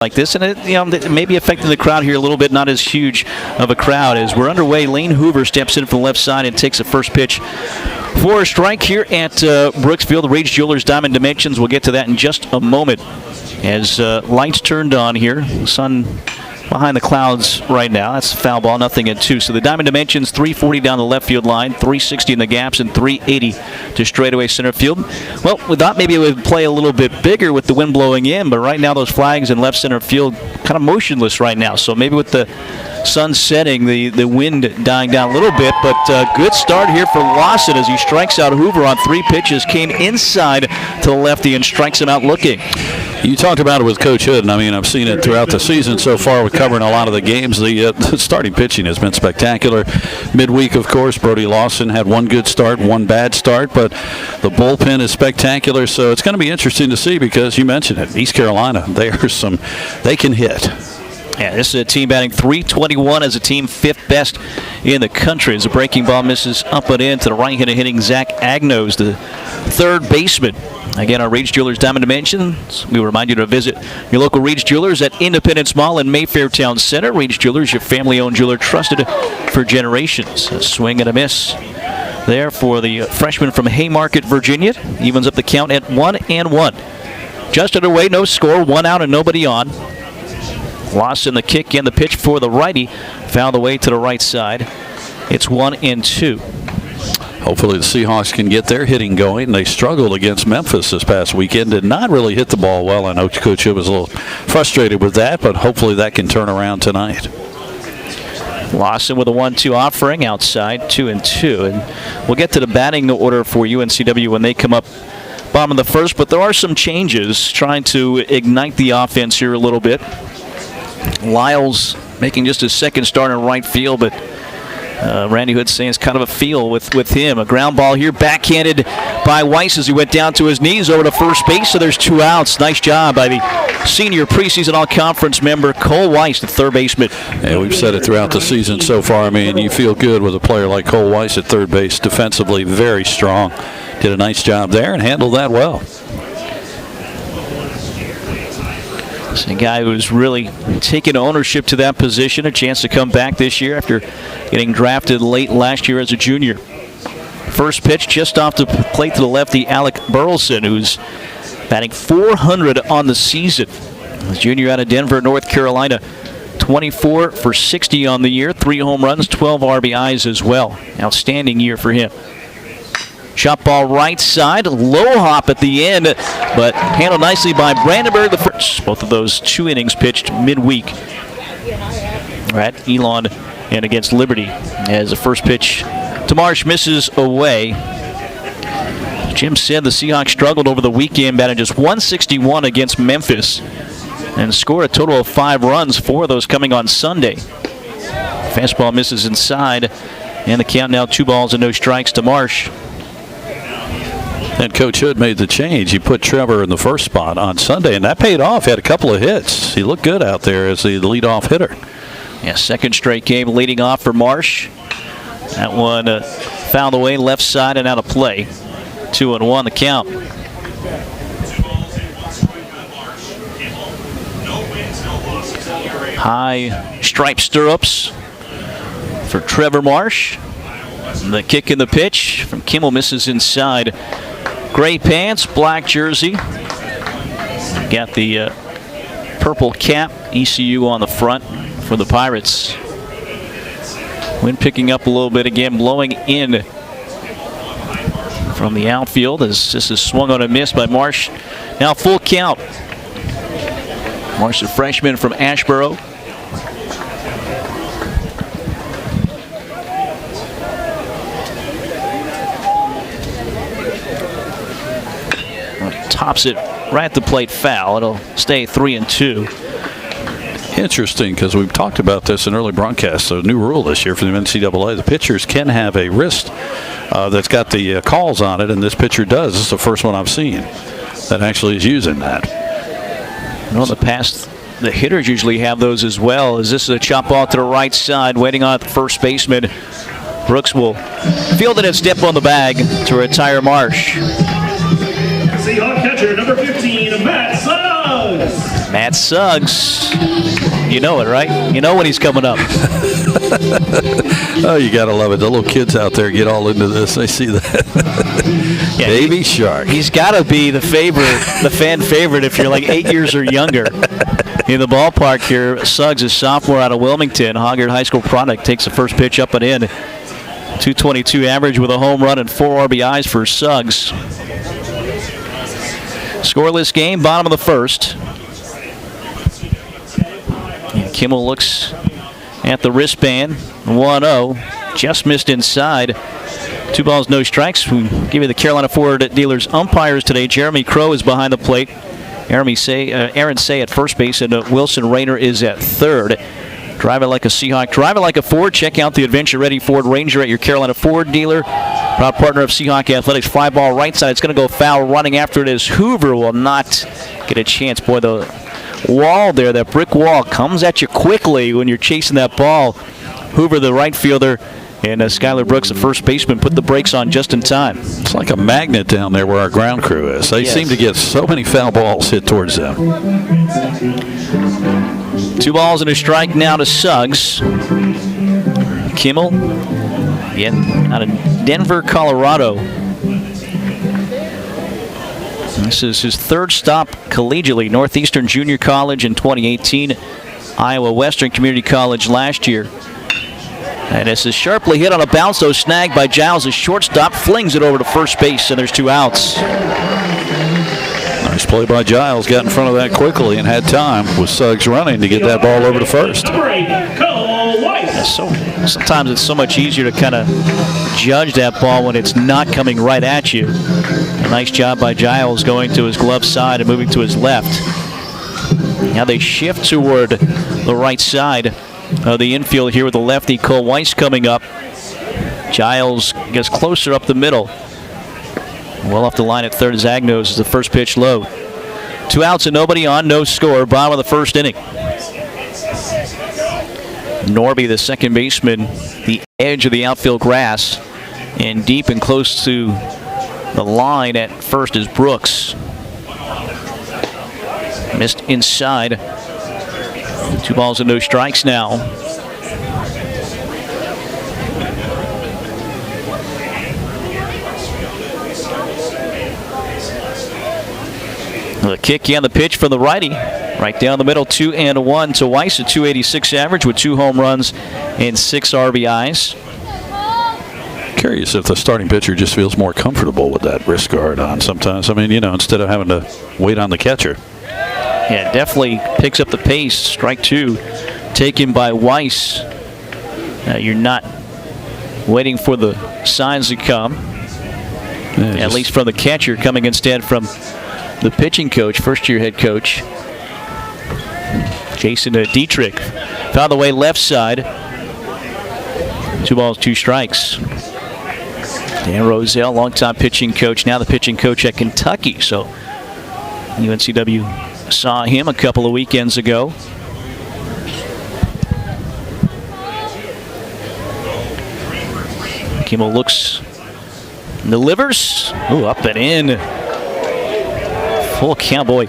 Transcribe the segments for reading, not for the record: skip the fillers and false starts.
like this, and it may be affecting the crowd here a little bit. Not as huge of a crowd as we're underway. Lane Hoover steps in from the left side and takes the first pitch for a strike here at Brooksville. The Rage Jewelers Diamond Dimensions. We'll get to that in just a moment as lights turned on here. The sun behind the clouds right now. That's a foul ball, nothing at 2. So the Diamond Dimensions, 340 down the left field line, 360 in the gaps, and 380 to straightaway center field. Well, we thought maybe it would play a little bit bigger with the wind blowing in, but right now those flags in left center field kind of motionless right now. So maybe with the sun setting, the wind dying down a little bit, but good start here for Lawson as he strikes out Hoover on 3 pitches, came inside to the lefty and strikes him out looking. You talked about it with Coach Hood, and I mean, I've seen it throughout the season so far with covering a lot of the games. The starting pitching has been spectacular. Midweek, of course, Brody Lawson had one good start, one bad start, but the bullpen is spectacular, so it's going to be interesting to see because you mentioned it, East Carolina, they can hit. Yeah, this is a team batting .321 as a team 5th best in the country as the breaking ball misses up and in to the right-handed hitting Zach Agnos, the third baseman. Again, our Rage Jewelers Diamond Dimensions. We remind you to visit your local Rage Jewelers at Independence Mall in Mayfair Town Center. Rage Jewelers, your family-owned jeweler trusted for generations. A swing and a miss there for the freshman from Haymarket, Virginia. Evens up the count at 1-1. Just underway, no score, 1 out and nobody on. Lawson the kick and the pitch for the righty. Found the way to the right side. It's 1-2. Hopefully the Seahawks can get their hitting going. They struggled against Memphis this past weekend. Did not really hit the ball well. I know Coach Hood was a little frustrated with that, but hopefully that can turn around tonight. Lawson with a 1-2 offering outside, 2-2. And we'll get to the batting order for UNCW when they come up bottom of the first, but there are some changes trying to ignite the offense here a little bit. Lyles making just his second start in right field, but Randy Hood saying it's kind of a feel with him. A ground ball here, backhanded by Weiss as he went down to his knees over to first base, so there's 2 outs. Nice job by the senior preseason all-conference member Cole Weiss, the third baseman. Yeah, we've said it throughout the season so far. I mean, you feel good with a player like Cole Weiss at third base, defensively very strong. Did a nice job there and handled that well. It's a guy who's really taken ownership to that position, a chance to come back this year after getting drafted late last year as a junior. First pitch just off the plate to the lefty, Alec Burleson, who's batting .400 on the season. The junior out of Denver, North Carolina, 24 for 60 on the year, 3 home runs, 12 RBIs as well. Outstanding year for him. Chop ball right side, low hop at the end, but handled nicely by Brandenburg the first. Both of those 2 innings pitched midweek at Elon and against Liberty as the first pitch to Marsh misses away. Jim said the Seahawks struggled over the weekend, batting just .161 against Memphis and scored a total of 5 runs, 4 of those coming on Sunday. Fastball misses inside, and the count now 2 balls and no strikes to Marsh. And Coach Hood made the change. He put Trevor in the first spot on Sunday, and that paid off. He had a couple of hits. He looked good out there as the leadoff hitter. Yeah, second straight game leading off for Marsh. That one found the way left side and out of play. 2-1 the count. High striped stirrups for Trevor Marsh. The kick and the pitch from Kimmel misses inside. Gray pants, black jersey. Got the purple cap, ECU on the front for the Pirates. Wind picking up a little bit again, blowing in from the outfield as this is swung on a miss by Marsh. Now full count. Marsh, a freshman from Ashboro. Tops it right at the plate foul. It'll stay 3-2. Interesting, because we've talked about this in early broadcasts. A new rule this year for the NCAA. The pitchers can have a wrist that's got the calls on it, and this pitcher does. This is the first one I've seen that actually is using that. Well, in the past, the hitters usually have those as well. As this is a chop ball to the right side, waiting on the first baseman. Brooks will field it and step on the bag to retire Marsh. Seahawk catcher number 15, Matt Suggs. Matt Suggs. You know it, right? You know when he's coming up. Oh, you got to love it. The little kids out there get all into this. They see that. Yeah, Baby Shark. He's got to be the favorite, the fan favorite if you're like 8 years or younger. In the ballpark here, Suggs is sophomore out of Wilmington. Hoggard High School product takes the first pitch up and in. 222 average with a home run and 4 RBIs for Suggs. Scoreless game, bottom of the first. And Kimmel looks at the wristband. 1-0. Just missed inside. 2 balls, no strikes. We give you the Carolina Ford Dealers umpires today. Jeremy Crow is behind the plate. Aaron Say at first base, and Wilson Rayner is at third. Drive it like a Seahawk, drive it like a Ford. Check out the adventure-ready Ford Ranger at your Carolina Ford dealer. Proud partner of Seahawk Athletics. Fly ball right side. It's going to go foul. Running after it is Hoover. Will not get a chance. Boy, the wall there, that brick wall, comes at you quickly when you're chasing that ball. Hoover, the right fielder, and Skylar Brooks, the first baseman, put the brakes on just in time. It's like a magnet down there where our ground crew is. They seem to get so many foul balls hit towards them. 2 balls and a strike now to Suggs. Kimmel, out of Denver, Colorado. This is his third stop collegiately. Northeastern Junior College in 2018. Iowa Western Community College last year. And this is sharply hit on a bounce, though, snagged by Giles. The shortstop flings it over to first base, and there's 2 outs. Nice play by Giles. Got in front of that quickly and had time with Suggs running to get that ball over to first. Yeah, sometimes it's so much easier to kind of judge that ball when it's not coming right at you. A nice job by Giles going to his glove side and moving to his left. Now they shift toward the right side of the infield here with the lefty Cole Weiss coming up. Giles gets closer up the middle. Well off the line at third. Zagnos is the first pitch low. 2 outs and nobody on, no score. Bottom of the first inning. Norby, the second baseman, the edge of the outfield grass, and deep and close to the line at first is Brooks. Missed inside. 2 balls and no strikes now. The kick and the pitch from the righty. Right down the middle, 2-1 to Weiss, a 286 average with 2 home runs and 6 RBIs. Curious if the starting pitcher just feels more comfortable with that wrist guard on sometimes. I mean, instead of having to wait on the catcher. Yeah, definitely picks up the pace. Strike 2 taken by Weiss. You're not waiting for the signs to come. Yeah, at least from the catcher, coming instead from the pitching coach, first-year head coach, Jason Dietrich. Found the way left side. 2 balls, 2 strikes. Dan Roselle, longtime pitching coach, now the pitching coach at Kentucky. So UNCW saw him a couple of weekends ago. Kimmel looks, delivers. Ooh, up and in. Full count, boy.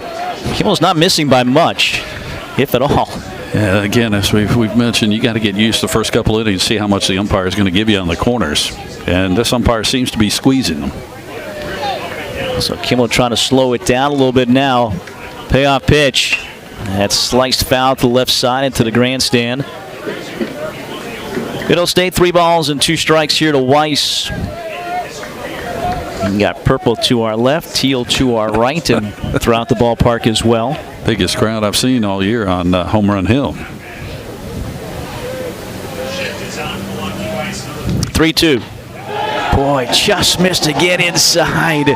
Kimmel's not missing by much, if at all. Yeah, again, as we've mentioned, you got to get used to the first couple of innings, see how much the umpire is going to give you on the corners. And this umpire seems to be squeezing them. So Kimmel trying to slow it down a little bit now. Payoff pitch. That's sliced foul to the left side into the grandstand. Middle State, 3 balls and 2 strikes here to Weiss. We got purple to our left, teal to our right, and throughout the ballpark as well. Biggest crowd I've seen all year on Home Run Hill. 3-2. Boy, just missed to get inside.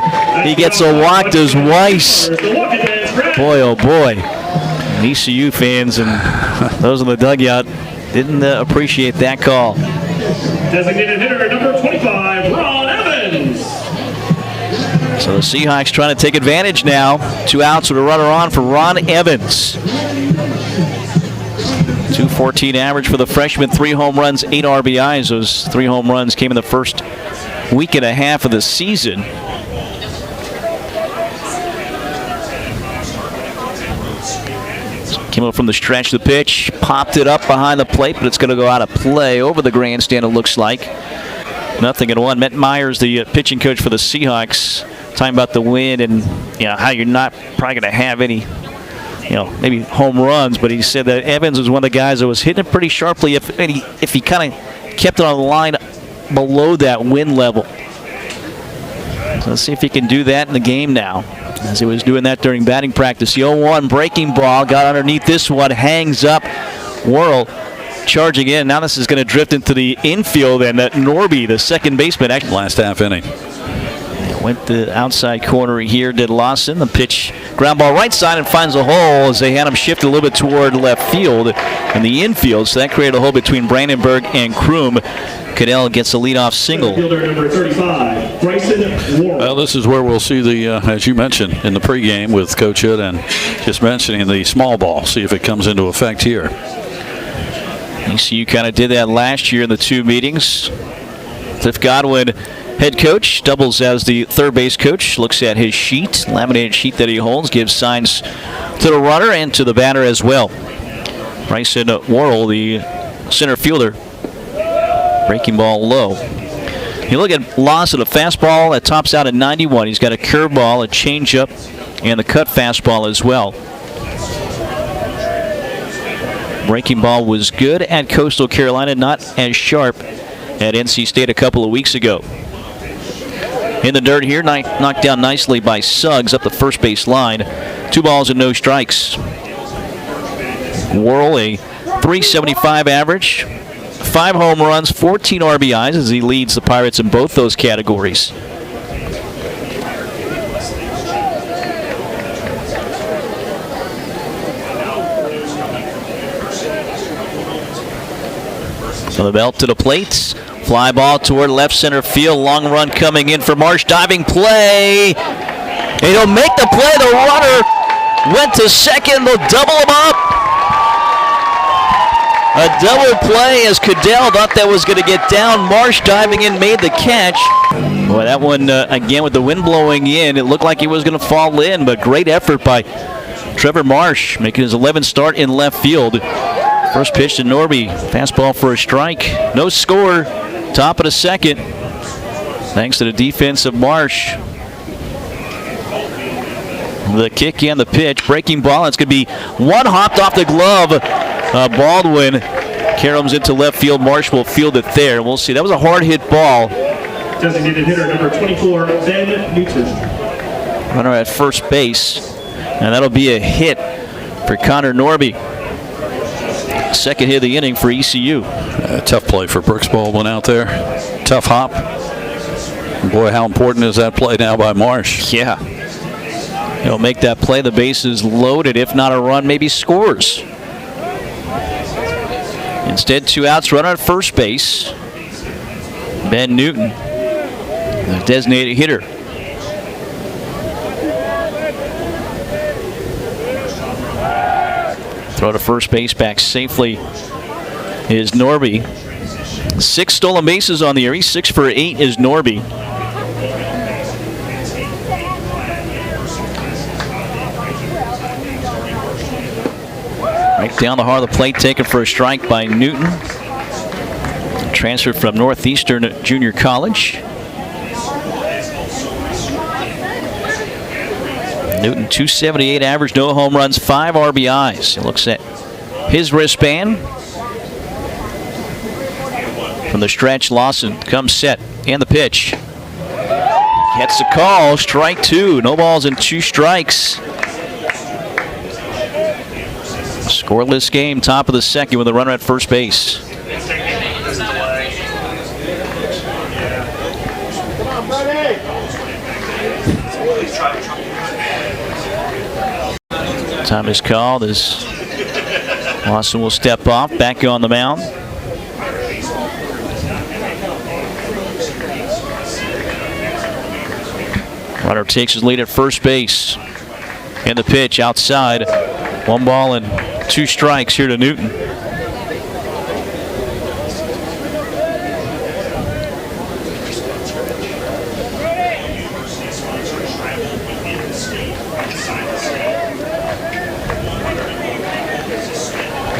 He gets a walk to Weiss. Boy, oh boy. ECU fans and those in the dugout didn't appreciate that call. Designated hitter number 25, Ron Evans. So the Seahawks trying to take advantage now. 2 outs with a runner on for Ron Evans. 214 average for the freshman, 3 home runs, 8 RBIs. Those 3 home runs came in the first week and a half of the season. Came up from the stretch of the pitch, popped it up behind the plate, but it's going to go out of play over the grandstand, it looks like. 0-1. Matt Myers, the pitching coach for the Seahawks, talking about the wind and how you're not probably going to have any, maybe home runs, but he said that Evans was one of the guys that was hitting it pretty sharply if he kind of kept it on the line below that wind level. So let's see if he can do that in the game now, as he was doing that during batting practice. The 0-1 breaking ball got underneath this one, hangs up. Worrell charging in. Now this is going to drift into the infield, and Norby, the second baseman, actually last half inning. Went the outside corner here, did Lawson. The pitch, ground ball right side, and finds a hole as they had him shift a little bit toward left field in the infield. So that created a hole between Brandenburg and Kroom. Cadell gets a leadoff single. Fielder number 35, Bryson Worrell. Well, this is where we'll see the, as you mentioned in the pregame with Coach Hood and just mentioning the small ball. See if it comes into effect here. ECU kind of did that last year in the two meetings. Cliff Godwin, head coach, doubles as the third base coach, looks at his sheet, laminated sheet that he holds, gives signs to the runner and to the batter as well. Bryson Worrell, the center fielder, breaking ball low. You look at Lawson, a fastball that tops out at 91. He's got a curveball, a changeup, and the cut fastball as well. Breaking ball was good at Coastal Carolina, not as sharp at NC State a couple of weeks ago. In the dirt here, knocked down nicely by Suggs up the first base line. 2 balls and no strikes. Worrell, a .375 average, 5 home runs, 14 RBIs as he leads the Pirates in both those categories. So the belt to the plate. Fly ball toward left center field. Long run coming in for Marsh. Diving play. And he'll make the play. The runner went to second. They'll double him up. A double play as Cadell thought that was going to get down. Marsh diving in, made the catch. Boy, that one, again, with the wind blowing in, it looked like he was going to fall in, but great effort by Trevor Marsh, making his 11th start in left field. First pitch to Norby. Fastball for a strike. No score. Top of the second. Thanks to the defense of Marsh. The kick and the pitch. Breaking ball. It's going to be one hopped off the glove. Baldwin caroms into left field. Marsh will field it there. We'll see. That was a hard hit ball. Designated hitter number 24, Ben Newton. Runner at first base. And that'll be a hit for Connor Norby. Second hit of the inning for ECU. Tough play for Brooks Baldwin out there. Tough hop. Boy, how important is that play now by Marsh? Yeah. He'll make that play. The base is loaded. If not a run, maybe scores. Instead, 2 outs. Runner at first base. Ben Newton, the designated hitter. Throw to first base back safely is Norby. 6 stolen bases on the year. He's 6 for 8 is Norby. Right down the heart of the plate, taken for a strike by Newton. Transferred from Northeastern Junior College. Newton, .278 average, no home runs, 5 RBIs. He looks at his wristband. From the stretch, Lawson comes set, and the pitch. Gets the call, strike 2. No balls and 2 strikes. Scoreless game, top of the second with a runner at first base. Time is called as Lawson will step off, back on the mound. Runner takes his lead at first base. And the pitch outside. 1 ball and 2 strikes here to Newton.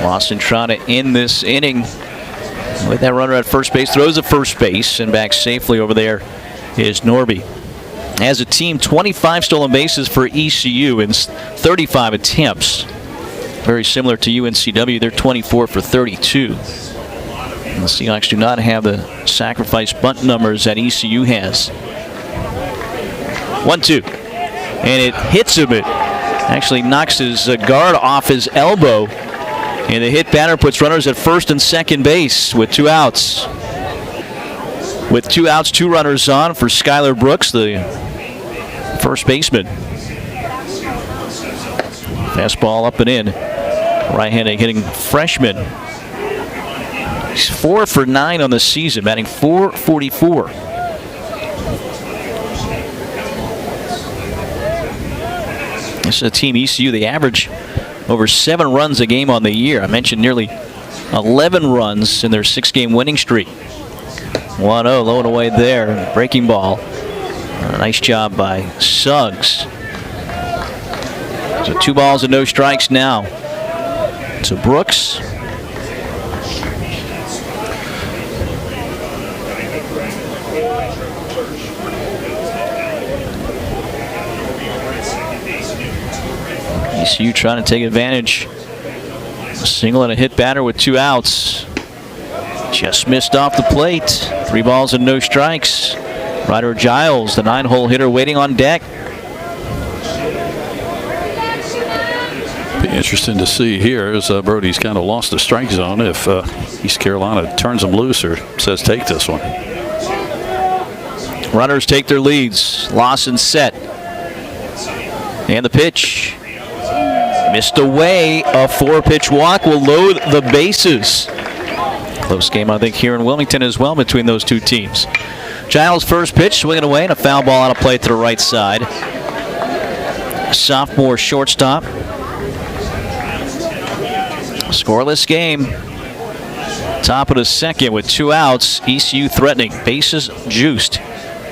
Lawson trying to end this inning with that runner at first base. Throws at first base, and back safely over there is Norby. As a team, 25 stolen bases for ECU in 35 attempts. Very similar to UNCW. They're 24 for 32. And the Seahawks do not have the sacrifice bunt numbers that ECU has. 1-2. And it hits him. It actually knocks his guard off his elbow. And the hit batter puts runners at first and second base with 2 outs. With 2 outs, 2 runners on for Skylar Brooks, the first baseman. Fastball up and in. Right-handed hitting freshman. He's 4 for 9 on the season, batting .444. This is a team, ECU, they average over 7 runs a game on the year. I mentioned nearly 11 runs in their 6-game winning streak. 1-0, low and away there. Breaking ball. Nice job by Suggs. So 2 balls and no strikes now to Brooks. ECU trying to take advantage. Single and a hit batter with 2 outs. Just missed off the plate. 3 balls and no strikes. Ryder Giles, the 9-hole hitter, waiting on deck. Be interesting to see here as Brody's kind of lost the strike zone if East Carolina turns him loose or says take this one. Runners take their leads. Lawson set. And the pitch. Missed away. A 4-pitch walk will load the bases. Close game, I think, here in Wilmington as well between those two teams. Giles' first pitch, swinging away, and a foul ball out of play to the right side. Sophomore shortstop. Scoreless game. Top of the second with 2 outs. ECU threatening. Bases juiced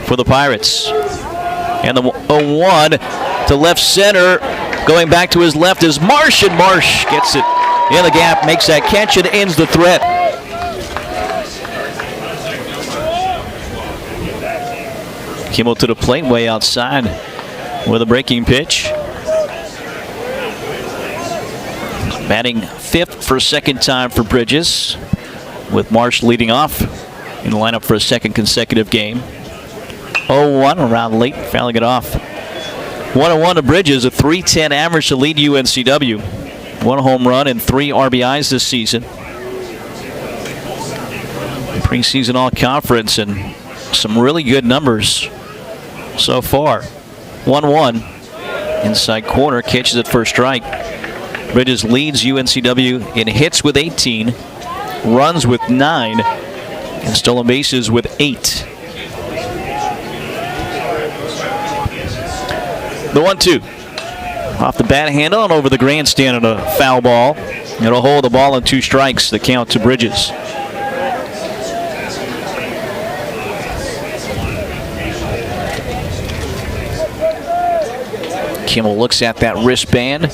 for the Pirates. And the 0-1 to left center. Going back to his left is Marsh, and Marsh gets it in the gap, makes that catch, and ends the threat. Kimmel to the plate, way outside with a breaking pitch. Batting 5th for a second time for Bridges, with Marsh leading off in the lineup for a second consecutive game. 0-1, around late, fouling it off. 1-1 to Bridges, a .310 average to lead UNCW. 1 home run and 3 RBIs this season. Preseason all-conference and some really good numbers so far. 1-1. Inside corner, catches it for a strike. Bridges leads UNCW in hits with 18, runs with 9, and stolen bases with 8. The 1-2. Off the bat handle and over the grandstand on a foul ball. It'll hold the ball in 2 strikes, the count to Bridges. Kimmel looks at that wristband.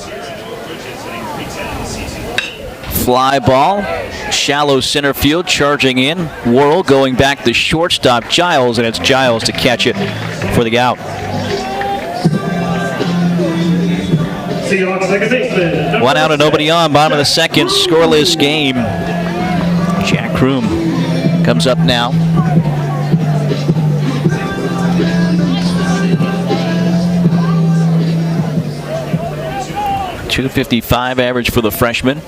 Fly ball, shallow center field, charging in. Worrell going back to shortstop Giles, and it's Giles to catch it for the out. One out and nobody on, bottom of the second, scoreless game. Jack Kroom comes up now. .255 average for the freshman.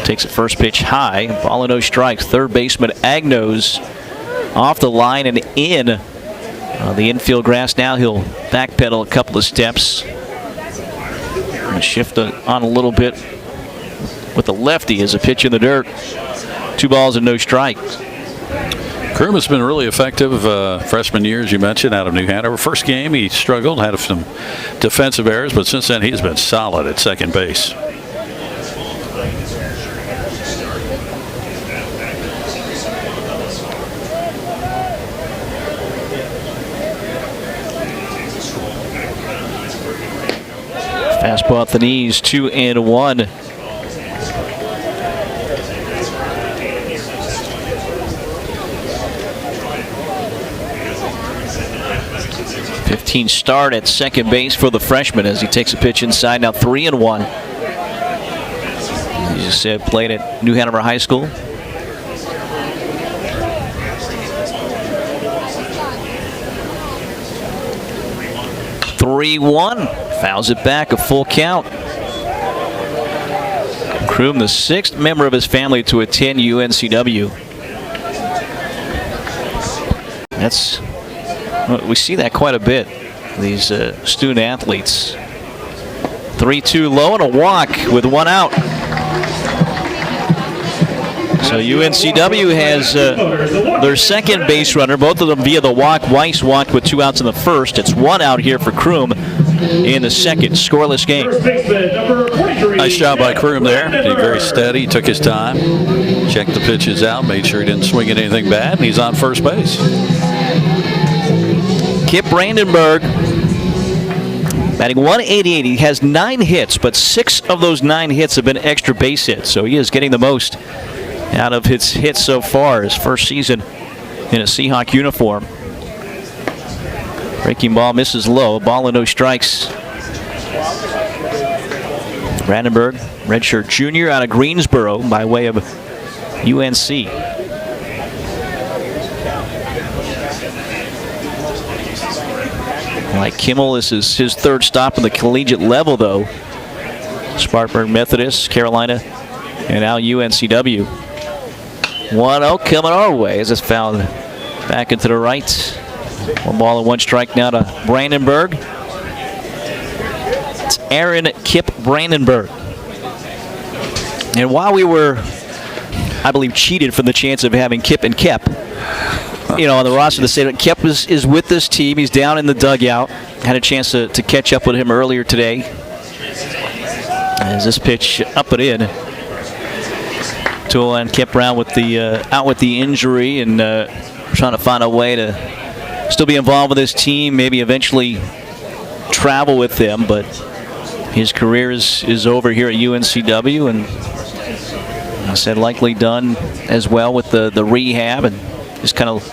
Takes a first pitch high, ball and no strikes. Third baseman Agnos off the line and in. The infield grass now, he'll backpedal a couple of steps. And shift on a little bit with the lefty as a pitch in the dirt. 2 balls and no strikes. Kroom has been really effective freshman year, as you mentioned, out of New Hanover. First game, he struggled, had some defensive errors, but since then he's been solid at second base. Fastball at the knees, 2-1. 2015 start at second base for the freshman as he takes a pitch inside. Now 3-1. He just played at New Hanover High School. Fouls it back, a full count. Kroom, the 6th member of his family to attend UNCW. We see that quite a bit, these student athletes. 3-2 low and a walk with 1 out. So UNCW has their second base runner, both of them via the walk. Weiss walked with 2 outs in the first. It's 1 out here for Kroom in the second. Scoreless game. Nice job by Kroom there. He very steady, took his time, checked the pitches out, made sure he didn't swing at anything bad, and he's on first base. Kip Brandenburg, batting .188. He has 9 hits, but 6 of those 9 hits have been extra base hits. So he is getting the most out of his hits so far, his first season in a Seahawk uniform. Breaking ball misses low, ball and no strikes. Brandenburg, redshirt junior out of Greensboro by way of UNC. Like Kimmel, this is his 3rd stop on the collegiate level, though. Spartanburg Methodist, Carolina, and now UNCW. 1-0 coming our way as it's fouled back into the right. 1 ball and 1 strike now to Brandenburg. It's Aaron Kip Brandenburg. And while we were, I believe, cheated from the chance of having Kip and Kep, on the roster, the statement, Kep is with this team. He's down in the dugout. Had a chance to catch up with him earlier today. As this pitch up and in. And Kip Brown with the out with the injury and trying to find a way to still be involved with his team, maybe eventually travel with them, but his career is over here at UNCW, and I said likely done as well with the rehab, and just kind of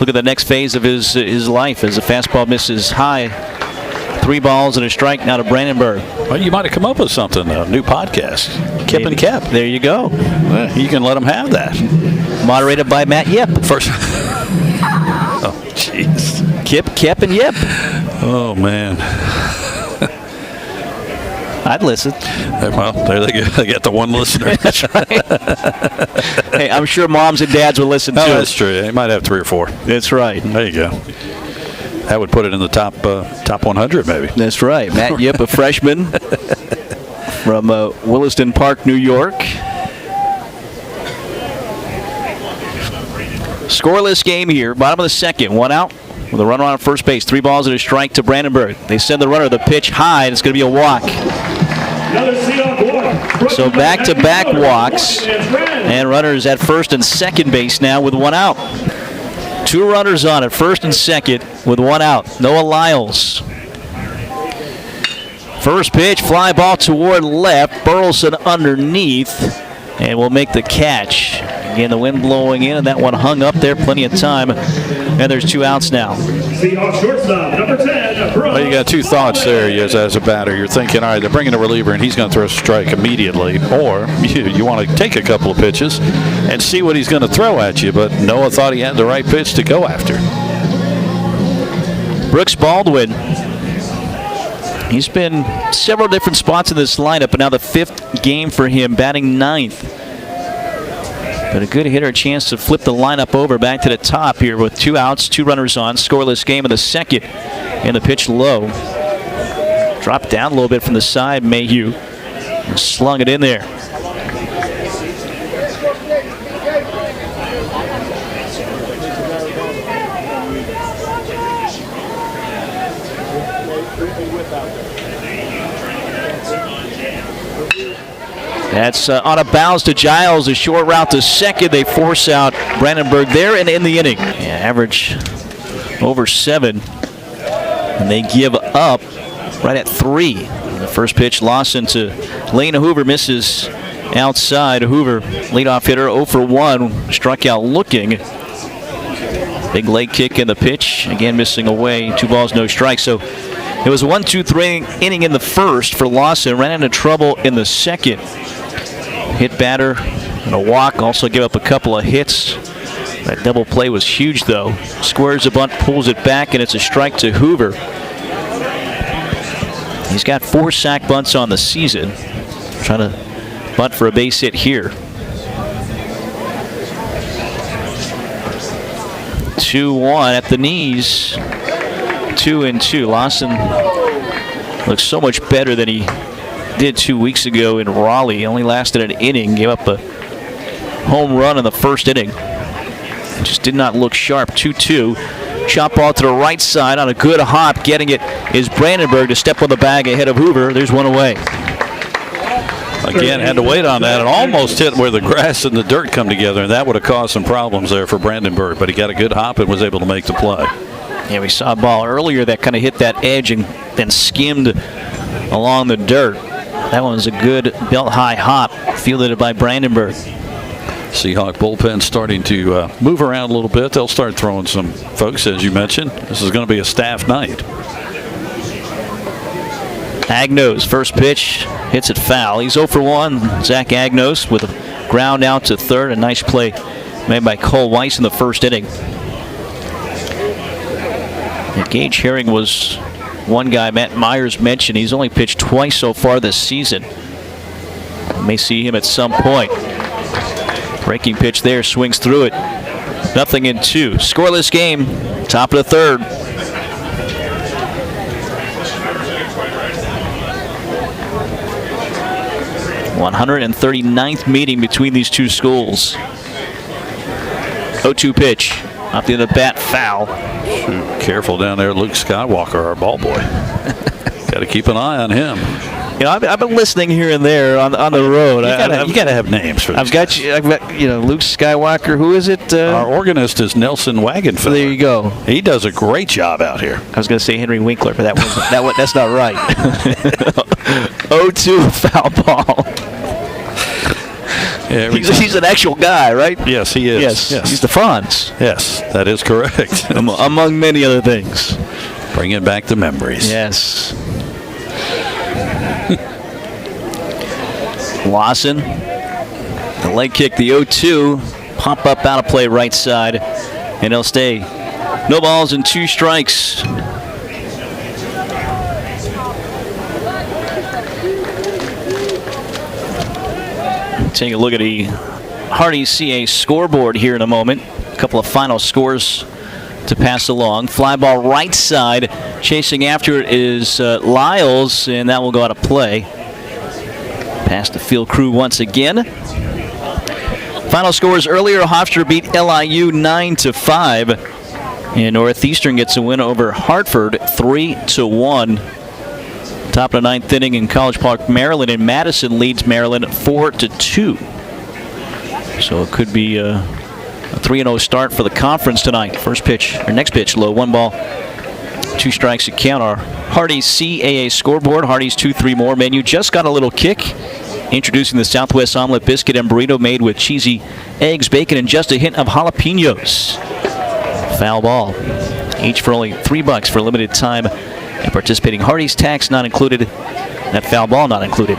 look at the next phase of his life as the fastball misses high. 3 balls and a strike now to Brandenburg. Well, you might have come up with something, a new podcast. Kip and Kep. There you go. Well, you can let them have that. Moderated by Matt Yip. First. Oh, jeez. Kip, Kep, and Yip. Oh, man. I'd listen. Well, there they go. They got the one listener. That's right. Hey, I'm sure moms and dads will listen too. Oh, that's true. They might have 3 or 4. That's right. There you go. That would put it in the top 100, maybe. That's right. Matt Yip, a freshman from Williston Park, New York. Scoreless game here. Bottom of the second. 1 out with a runner on first base. 3 balls and a strike to Brandenburg. They send the runner the pitch high, and it's going to be a walk. So back-to-back walks, and runners at first and second base now with 1 out. 2 runners on at first and second with 1 out. Noah Lyles. First pitch, fly ball toward left. Burleson underneath, and will make the catch. Again, the wind blowing in, and that one hung up there. Plenty of time, and there's 2 outs now. Seahawks shortstop, number 10. Well, you got 2 thoughts there as a batter. You're thinking, all right, they're bringing a reliever, and he's going to throw a strike immediately. Or you want to take a couple of pitches and see what he's going to throw at you. But Noah thought he had the right pitch to go after. Brooks Baldwin. He's been several different spots in this lineup, but now the 5th game for him, batting 9th. But a good hitter, a chance to flip the lineup over back to the top here with 2 outs, 2 runners on. Scoreless game in the second, and the pitch low. Dropped down a little bit from the side, Mayhew. Slung it in there. That's on a bounce to Giles, a short route to second. They force out Brandenburg there and in the inning. Yeah, average over 7. And they give up right at 3. The first pitch, Lawson to Lane Hoover, misses outside. Hoover, leadoff hitter, 0 for 1, struck out looking. Big leg kick in the pitch. Again, missing away. 2 balls, no strikes. So it was a 1-2-3 inning in the first for Lawson. Ran into trouble in the second. Hit batter and a walk. Also gave up a couple of hits. That double play was huge, though. Squares a bunt, pulls it back, and it's a strike to Hoover. He's got 4 sack bunts on the season. Trying to bunt for a base hit here. 2-1 at the knees. 2-2. Lawson looks so much better than he did 2 weeks ago in Raleigh. Only lasted an inning. Gave up a home run in the first inning. Just did not look sharp. 2-2. Chop ball to the right side on a good hop. Getting it is Brandenburg to step on the bag ahead of Hoover. There's one away. Again, had to wait on that. It almost hit where the grass and the dirt come together, and that would have caused some problems there for Brandenburg. But he got a good hop and was able to make the play. Yeah, we saw a ball earlier that kind of hit that edge and then skimmed along the dirt. That one was a good belt-high hop, fielded by Brandenburg. Seahawk bullpen starting to move around a little bit. They'll start throwing some folks, as you mentioned. This is going to be a staff night. Agnos, first pitch, hits it foul. He's 0 for 1. Zach Agnos with a ground out to third. A nice play made by Cole Weiss in the first inning. And Gage Herring was one guy Matt Myers mentioned. He's only pitched twice so far this season. We may see him at some point. Breaking pitch there, swings through it. 0-2. Scoreless game, top of the third. (139th) meeting between these two schools. 0-2 pitch. Up the end of the bat, foul. Shoot, careful down there, Luke Skywalker, our ball boy. Got to keep an eye on him. You know, I've been listening here and there on the road. You got to have names for this. I've got Luke Skywalker. Who is it? Our organist is Nelson Wagenfeller. There you go. He does a great job out here. I was going to say Henry Winkler, but that's not right. 0-2 foul ball. Yeah, he's an actual guy, right? Yes, he is. Yes. He's the Fonz. Yes, that is correct. Among many other things. Bringing back the memories. Yes. Lawson, the leg kick, the 0-2, pump up out of play right side, and he'll stay. No balls and 2 strikes. Take a look at the Hardy CA scoreboard here in a moment. A couple of final scores to pass along. Fly ball right side. Chasing after it is Lyles, and that will go out of play. Past the field crew once again. Final scores earlier. Hofstra beat LIU 9-5. And Northeastern gets a win over Hartford 3-1. Top of the 9th inning in College Park, Maryland, and Madison leads Maryland 4-2. So it could be a 3-0 start for the conference tonight. Next pitch, low, 1 ball, 2 strikes to count. Our Hardy's CAA scoreboard. Hardy's 2-3 more menu just got a little kick. Introducing the Southwest omelet biscuit and burrito made with cheesy eggs, bacon, and just a hint of jalapenos. Foul ball. Each for only $3 for a limited time. And participating Hardy's, tax not included. That foul ball not included.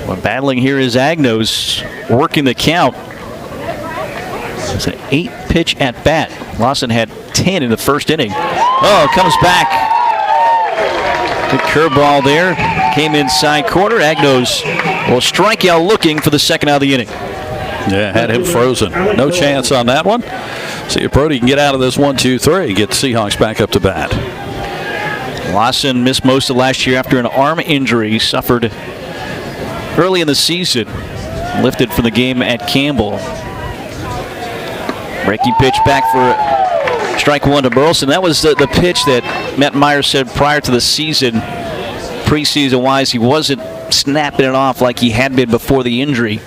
Well, battling here is Agnos, working the count. It's an 8-pitch at bat. Lawson had 10 in the first inning. Oh, comes back. Good curveball there. Came inside corner. Agnos will strike out looking for the second out of the inning. Yeah, had him frozen. No chance on that one. See if Brody can get out of this 1-2-3. Get the Seahawks back up to bat. Lawson missed most of last year after an arm injury suffered early in the season. Lifted from the game at Campbell. Breaking pitch back for strike 1 to Burleson. That was the pitch that Matt Myers said prior to the season, preseason-wise, he wasn't snapping it off like he had been before the injury.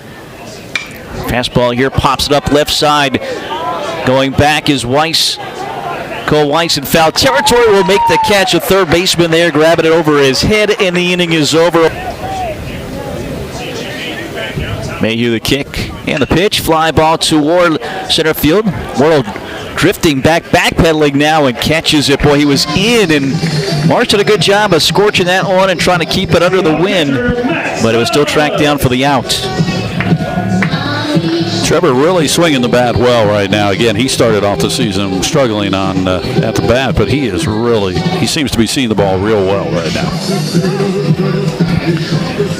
Fastball here, pops it up left side. Going back is Weiss. Cole Weiss in foul territory will make the catch. A third baseman there, grabbing it over his head, and the inning is over. Mayhew the kick and the pitch. Fly ball toward center field. World drifting backpedaling now and catches it. Boy, he was in, and Marsh did a good job of scorching that one and trying to keep it under the wind, but it was still tracked down for the out. Trevor really swinging the bat well right now. Again, he started off the season struggling on at the bat, but he seems to be seeing the ball real well right now.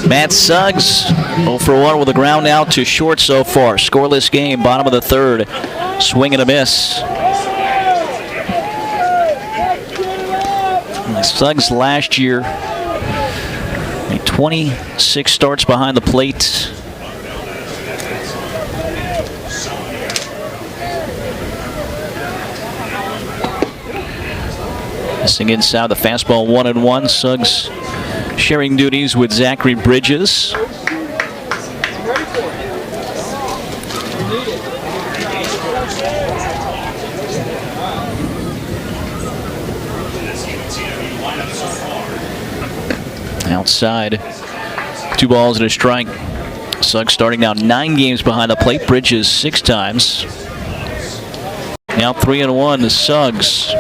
Matt Suggs 0 for 1 with a ground out to short so far. Scoreless game, bottom of the third. Swing and a miss. Suggs last year, 26 starts behind the plate. Missing inside the fastball 1-1. Suggs sharing duties with Zachary Bridges. Outside, 2 balls and a strike. Suggs starting now 9 games behind the plate. Bridges 6 times. Now 3-1 to Suggs.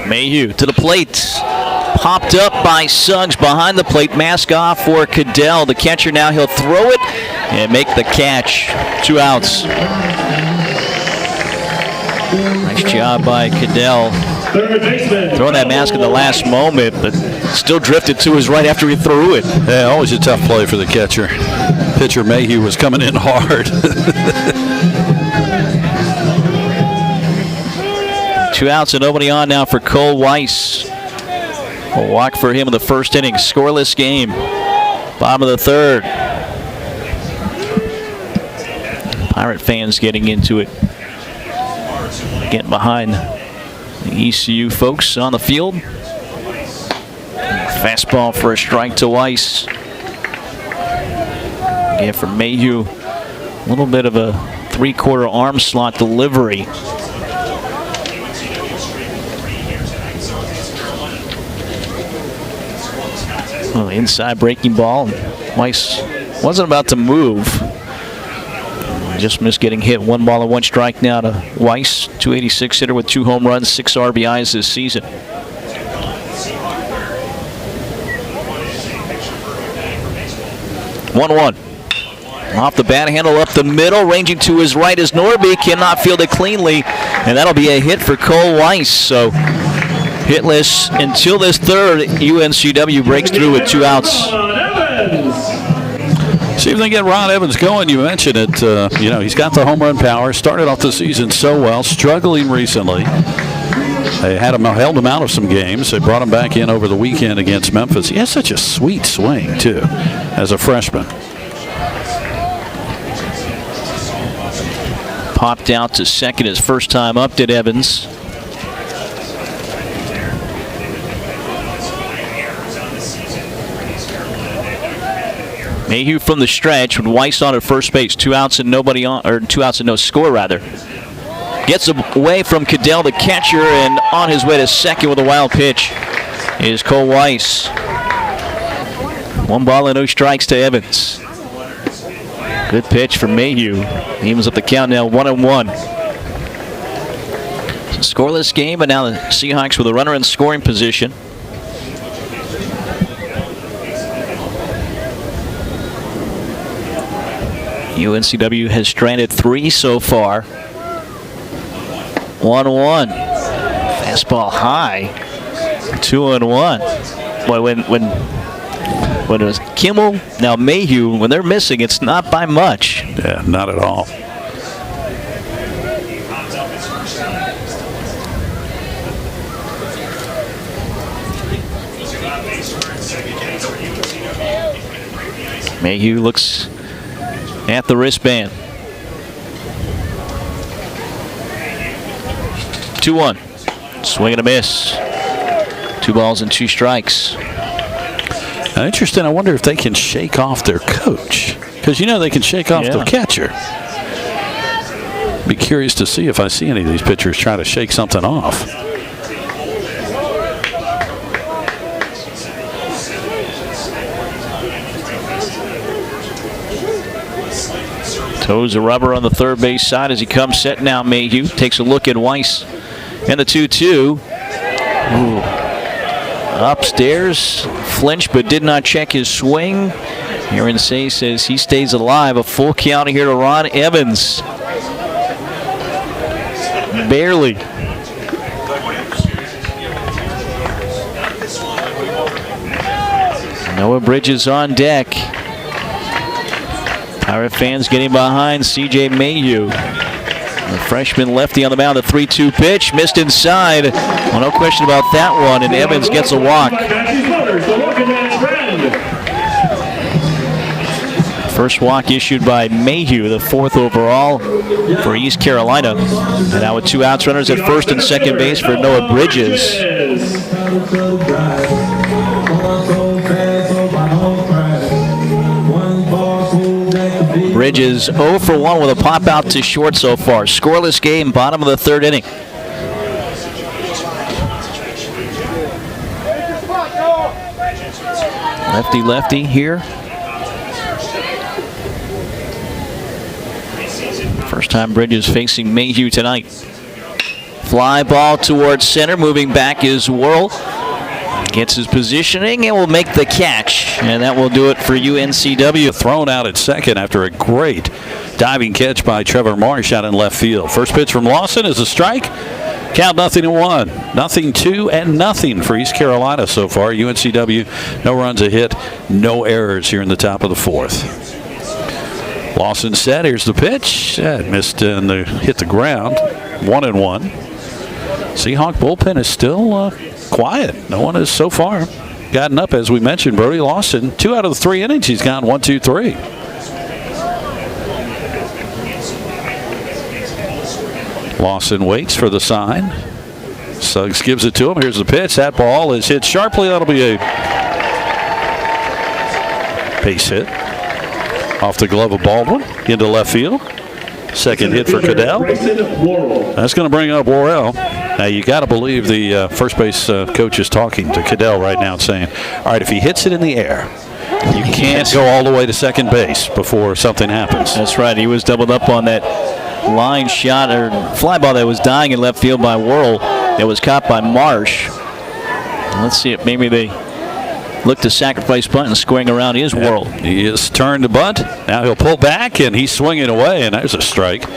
Mayhew to the plate. Popped up by Suggs behind the plate. Mask off for Cadell. The catcher now, he'll throw it and make the catch. 2 outs. Nice job by Cadell. Throwing that mask in the last moment, but still drifted to his right after he threw it. Yeah, always a tough play for the catcher. Pitcher Mayhew was coming in hard. 2 outs and nobody on now for Cole Weiss. A walk for him in the first inning. Scoreless game. Bottom of the third. Pirate fans getting into it. Getting behind the ECU folks on the field. Fastball for a strike to Weiss. Again for Mayhew. A little bit of a 3/4 arm slot delivery. Well, inside breaking ball. Weiss wasn't about to move. Just missed getting hit. 1 ball and 1 strike now to Weiss. 286 hitter with 2 home runs, 6 RBIs this season. 1-1. Off the bat handle up the middle. Ranging to his right is Norby. Cannot field it cleanly. And that'll be a hit for Cole Weiss. So hitless until this third. UNCW breaks through with 2 outs. See if they get Ron Evans going. You mentioned it. He's got the home run power. Started off the season so well. Struggling recently. They held him out of some games. They brought him back in over the weekend against Memphis. He has such a sweet swing, too, as a freshman. Popped out to second his first time up, did Evans. Mayhew from the stretch with Weiss on at first base. 2 outs and nobody on, or 2 outs and no score rather. Gets away from Cadell, the catcher, and on his way to second with a wild pitch is Cole Weiss. 1 ball and no strikes to Evans. Good pitch for Mayhew. Evens up the count now, 1-1. Scoreless game, but now the Seahawks with a runner in scoring position. UNCW has stranded 3 so far. 1-1. Fastball high. 2-1. Boy, when it was Kimmel, now Mayhew, when they're missing, it's not by much. Yeah, not at all. Mayhew looks at the wristband. 2-1. Swing and a miss. 2 balls and 2 strikes. Now, interesting. I wonder if they can shake off their coach. because they can shake off the catcher. Be curious to see if I see any of these pitchers try to shake something off. Toes the rubber on the third base side as he comes set now. Mayhew takes a look at Weiss and the 2-2. Upstairs, flinched but did not check his swing. Aaron Say says he stays alive. A full count here to Ron Evans. Barely. Noah Bridges on deck. Pirate fans getting behind C.J. Mayhew. The freshman lefty on the mound, the 3-2 pitch, missed inside. Well, no question about that one, and Evans gets a walk. First walk issued by Mayhew, the 4th overall for East Carolina. And now with 2 outs, runners at first and second base for Noah Bridges. Bridges 0 for 1 with a pop out to short so far. Scoreless game, bottom of the 3rd inning. Lefty here. First time Bridges facing Mayhew tonight. Fly ball towards center. Moving back is Worrell. Gets his positioning and will make the catch. And that will do it for UNCW. Thrown out at second after a great diving catch by Trevor Marsh out in left field. First pitch from Lawson is a strike. Count 0-1. 0-2 and nothing for East Carolina so far. UNCW, no runs a hit, no errors here in the top of the 4th. Lawson set. Here's the pitch. Missed and hit the ground. 1-1. Seahawk bullpen is still quiet. No one has so far gotten up, as we mentioned. Brody Lawson, 2 out of the 3 innings. He's gone 1, 2, 3. Lawson waits for the sign. Suggs gives it to him. Here's the pitch. That ball is hit sharply. That'll be a base hit. Off the glove of Baldwin into left field. Second hit for Cadell. That's going to bring up Worrell. Now you got to believe the first base coach is talking to Cadell right now and saying, all right, if he hits it in the air, you can't go all the way to second base before something happens. That's right. He was doubled up on that line shot or fly ball that was dying in left field by Worrell that was caught by Marsh. Let's see if maybe they look to sacrifice bunt, and squaring around is Worrell. He is turned to bunt. Now he'll pull back and he's swinging away, and there's a strike.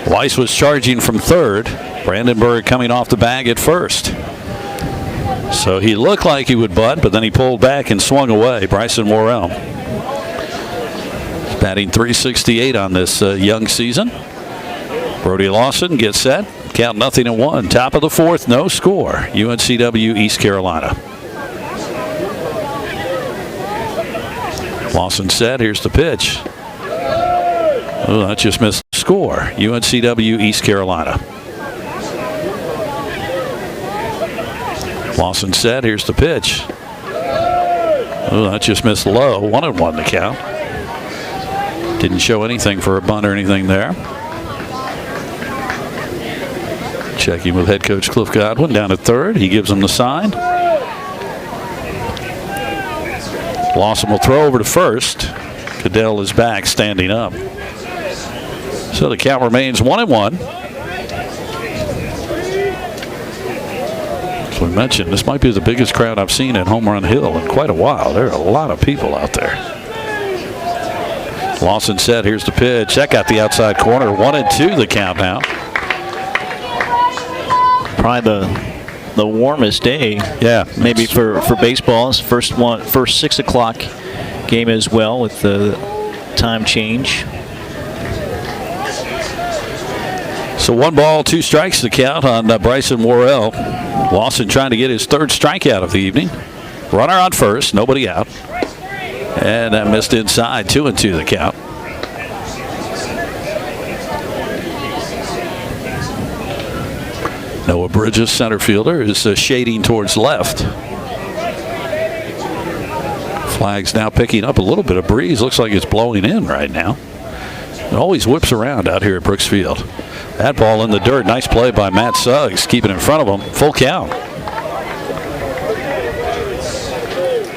Weiss was charging from third. Brandenburg coming off the bag at first. So he looked like he would bunt, but then he pulled back and swung away. Bryson Worrell. Batting .368 on this young season. Brody Lawson gets set. Count 0-1. Top of the 4th, no score. UNCW East Carolina. Lawson set. Here's the pitch. Oh, that just missed the score. UNCW East Carolina. Lawson set. Here's the pitch. Oh, that just missed low. 1-1 the count. Didn't show anything for a bunt or anything there. Checking with head coach Cliff Godwin down at third. He gives him the sign. Lawson will throw over to first. Cadell is back, standing up. So the count remains 1-1. As we mentioned, this might be the biggest crowd I've seen at Home Run Hill in quite a while. There are a lot of people out there. Lawson set. Here's the pitch. That got the outside corner. 1-2 the count now. Probably the warmest day. Yeah, maybe for baseball. It's first 6 o'clock game as well with the time change. So 1 ball, 2 strikes to count on Bryson Worrell. Lawson trying to get his 3rd strikeout of the evening. Runner on first, nobody out. And that missed inside. 2-2 the count. Noah Bridges, center fielder, is shading towards left. Flag's now picking up a little bit of breeze. Looks like it's blowing in right now. It always whips around out here at Brooks Field. That ball in the dirt. Nice play by Matt Suggs, keeping in front of him. Full count.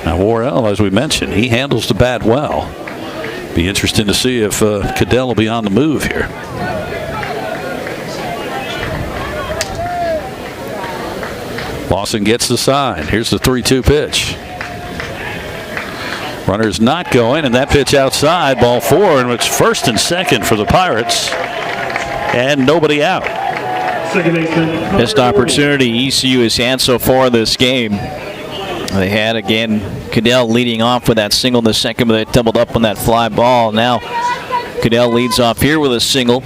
Now Worrell, as we mentioned, he handles the bat well. Be interesting to see if Cadell will be on the move here. Lawson gets the sign. Here's the 3-2 pitch. Runner's not going, and that pitch outside, ball 4, and it's first and second for the Pirates, and nobody out. Best opportunity ECU has had so far this game. They had, again, Cadell leading off with that single in the second, but they doubled up on that fly ball. Now Cadell leads off here with a single.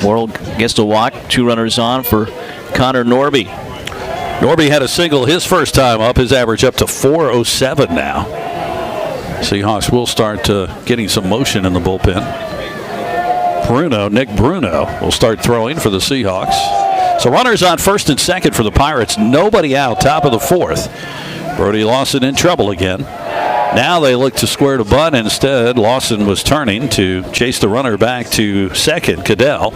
Worrell gets to walk. 2 runners on for Connor Norby. Norby had a single his first time up. His average up to .407 now. Seahawks will start getting some motion in the bullpen. Nick Bruno will start throwing for the Seahawks. So runners on first and second for the Pirates. Nobody out, top of the 4th. Brody Lawson in trouble again. Now they look to square to bunt. Instead, Lawson was turning to chase the runner back to second, Cadell.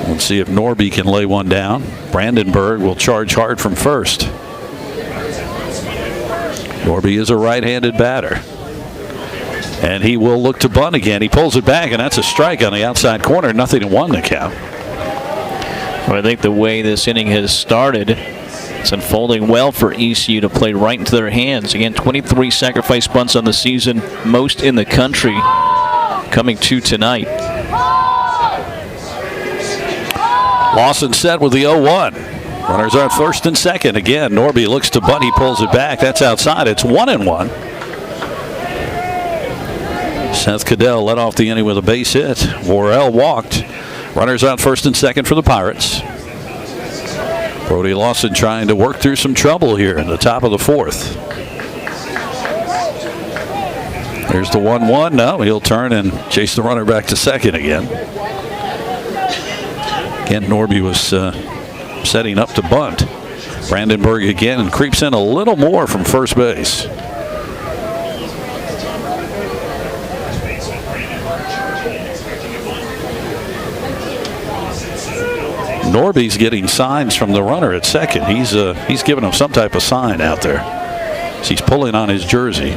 Let's see if Norby can lay one down. Brandenburg will charge hard from first. Norby is a right-handed batter. And he will look to bunt again. He pulls it back, and that's a strike on the outside corner. 0-1 the count. Well, I think the way this inning has started, it's unfolding well for ECU to play right into their hands. Again, 23 sacrifice bunts on the season, most in the country, coming to tonight. Lawson set with the 0-1. Runners on first and second. Again, Norby looks to bunt. He pulls it back. That's outside. It's 1-1. Seth Cadell led off the inning with a base hit. Worrell walked. Runners on first and second for the Pirates. Brody Lawson trying to work through some trouble here in the top of the 4th. There's the 1-1. No, he'll turn and chase the runner back to second again. Again, Norby was setting up to bunt. Brandenburg again and creeps in a little more from first base. Norby's getting signs from the runner at second. He's giving him some type of sign out there. So he's pulling on his jersey,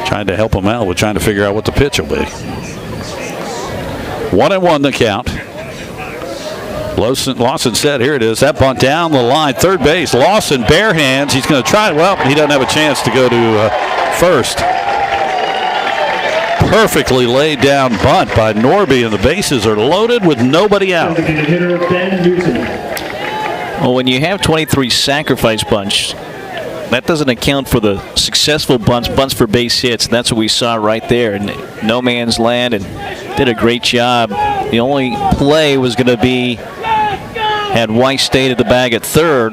trying to help him out with trying to figure out what the pitch will be. 1-1 the count. Lawson said, here it is, that bunt down the line, third base. Lawson bare hands. He's going to try it. Well, he doesn't have a chance to go to first. Perfectly laid down bunt by Norby, and the bases are loaded with nobody out. Well, when you have 23 sacrifice bunts, that doesn't account for the successful bunts for base hits. That's what we saw right there. And no man's land, and did a great job. The only play was going to be had Weiss stayed at the bag at third,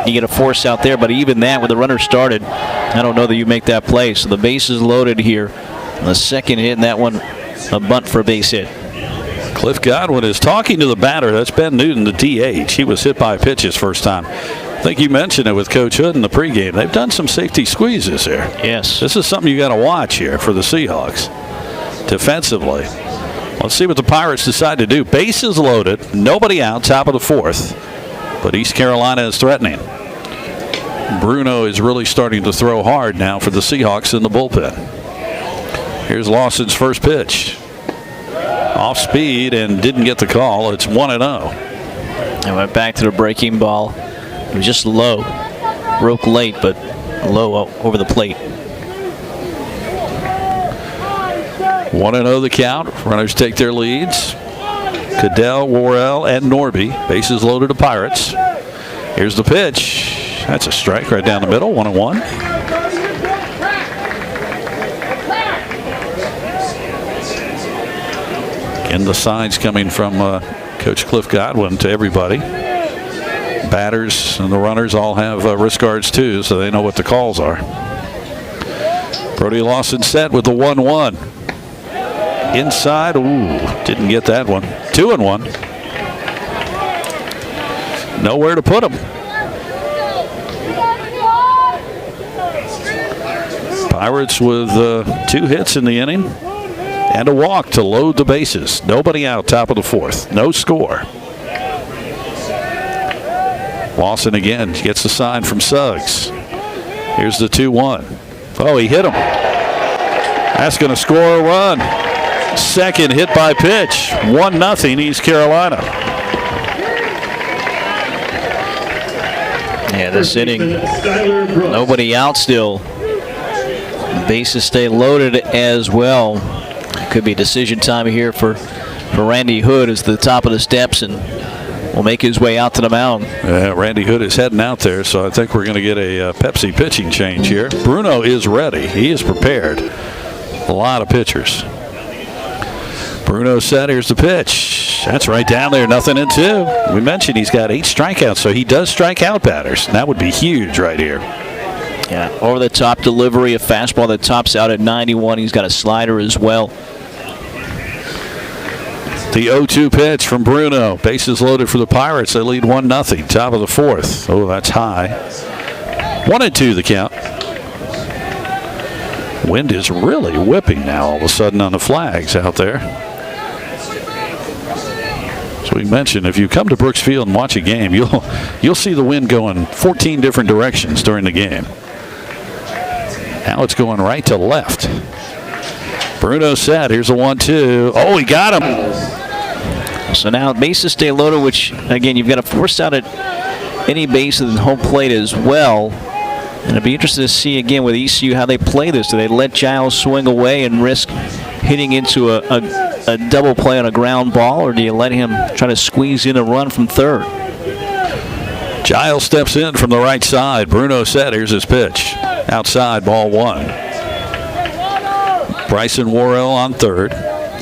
you get a force out there. But even that, when the runner started, I don't know that you make that play. So the base is loaded here. The second hit, and that one a bunt for a base hit. Cliff Godwin is talking to the batter. That's Ben Newton, the DH. He was hit by a pitch his first time. I think you mentioned it with Coach Hood in the pregame. They've done some safety squeezes here. Yes. This is something you got to watch here for the Seahawks defensively. Let's see what the Pirates decide to do. Bases loaded, nobody out, top of the 4th. But East Carolina is threatening. Bruno is really starting to throw hard now for the Seahawks in the bullpen. Here's Lawson's first pitch. Off speed and didn't get the call. It's 1-0. I went back to the breaking ball. It was just low. Broke late, but low over the plate. 1-0 the count. Runners take their leads. Cadell, Worrell, and Norby. Bases loaded to Pirates. Here's the pitch. That's a strike right down the middle. 1-1. And the signs coming from Coach Cliff Godwin to everybody. Batters and the runners all have wrist guards too, so they know what the calls are. Brody Lawson set with the 1-1. Inside, didn't get that one. 2-1. Nowhere to put him. Pirates with 2 hits in the inning and a walk to load the bases. Nobody out, top of the 4th. No score. Lawson again gets the sign from Suggs. Here's the 2-1. Oh, he hit him. That's going to score a run. Second hit by pitch. 1-0 East Carolina. Yeah, this inning, nobody out still. Bases stay loaded as well. Could be decision time here for Randy Hood as the top of the steps and will make his way out to the mound. Randy Hood is heading out there, so I think we're going to get a Pepsi pitching change here. Bruno is ready. He is prepared. A lot of pitchers. Bruno set. Here's the pitch. That's right down there. 0-2. We mentioned he's got 8 strikeouts, so he does strike out batters. That would be huge right here. Yeah, over the top delivery, a fastball that tops out at 91. He's got a slider as well. The 0-2 pitch from Bruno. Bases loaded for the Pirates. They lead 1-0. Top of the 4th. Oh, that's high. 1-2 the count. Wind is really whipping now all of a sudden on the flags out there. So we mentioned if you come to Brooks Field and watch a game, you'll see the wind going 14 different directions during the game. Now it's going right to left. Bruno set. Here's a 1-2. Oh, he got him. So now bases stay loaded, which, again, you've got to force out at any base of the home plate as well. And it'd be interesting to see, again, with ECU how they play this. Do they let Giles swing away and risk hitting into a double play on a ground ball, or do you let him try to squeeze in a run from third? Giles steps in from the right side. Bruno set. Here's his pitch. Outside, ball 1. Bryson Worrell on third.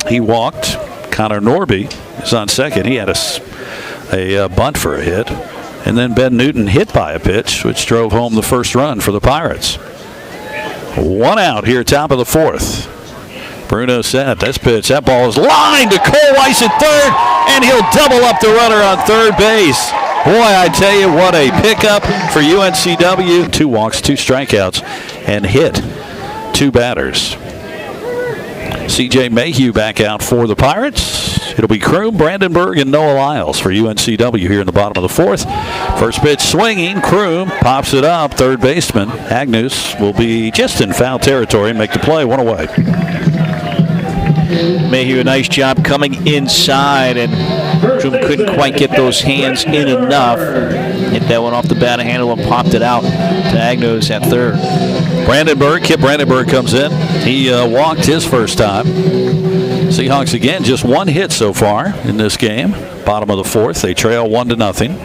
He walked. Connor Norby is on second. He had a bunt for a hit. And then Ben Newton hit by a pitch, which drove home the first run for the Pirates. 1 out here, top of the 4th. Bruno set. This pitch. That ball is lined to Cole Weiss at third, and he'll double up the runner on third base. Boy, I tell you, what a pickup for UNCW. 2 walks, 2 strikeouts, and hit 2 batters. C.J. Mayhew back out for the Pirates. It'll be Kroom, Brandenburg, and Noah Lyles for UNCW here in the bottom of the 4th. First pitch swinging. Kroom pops it up. Third baseman Agnus will be just in foul territory and make the play. 1 away. Mayhew, a nice job coming inside, and Kroom couldn't quite get those hands in enough. Hit that one off the bat handle and popped it out to Agnus at third. Brandenburg, Kip Brandenburg comes in. He walked his first time. Seahawks again, just 1 hit so far in this game. Bottom of the 4th, they trail 1-0.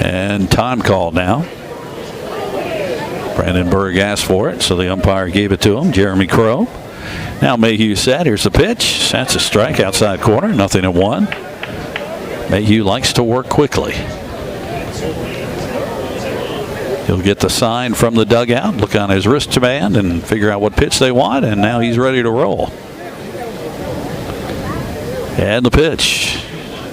And time call now. Brandenburg asked for it, so the umpire gave it to him. Jeremy Crow. Now Mayhew set. Here's the pitch. That's a strike outside corner. 0-1. Mayhew likes to work quickly. He'll get the sign from the dugout, look on his wristband, and figure out what pitch they want, and now he's ready to roll. And the pitch.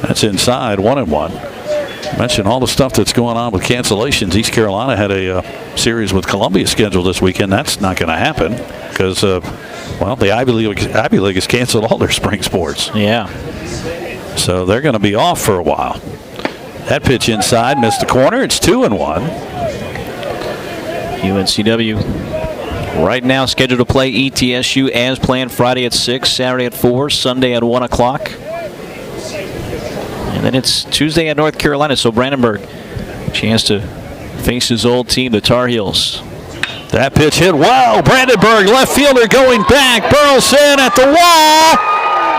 That's inside, 1-1. Mentioned all the stuff that's going on with cancellations. East Carolina had a series with Columbia scheduled this weekend. That's not going to happen because, well, the Ivy League has canceled all their spring sports. Yeah. So they're going to be off for a while. That pitch inside, missed the corner. It's 2-1. UNCW right now scheduled to play ETSU as planned Friday at 6, Saturday at 4, Sunday at 1 o'clock. And then it's Tuesday at North Carolina, so Brandenburg, chance to face his old team, the Tar Heels. That pitch hit well. Brandenburg, left fielder going back. Burleson at the wall.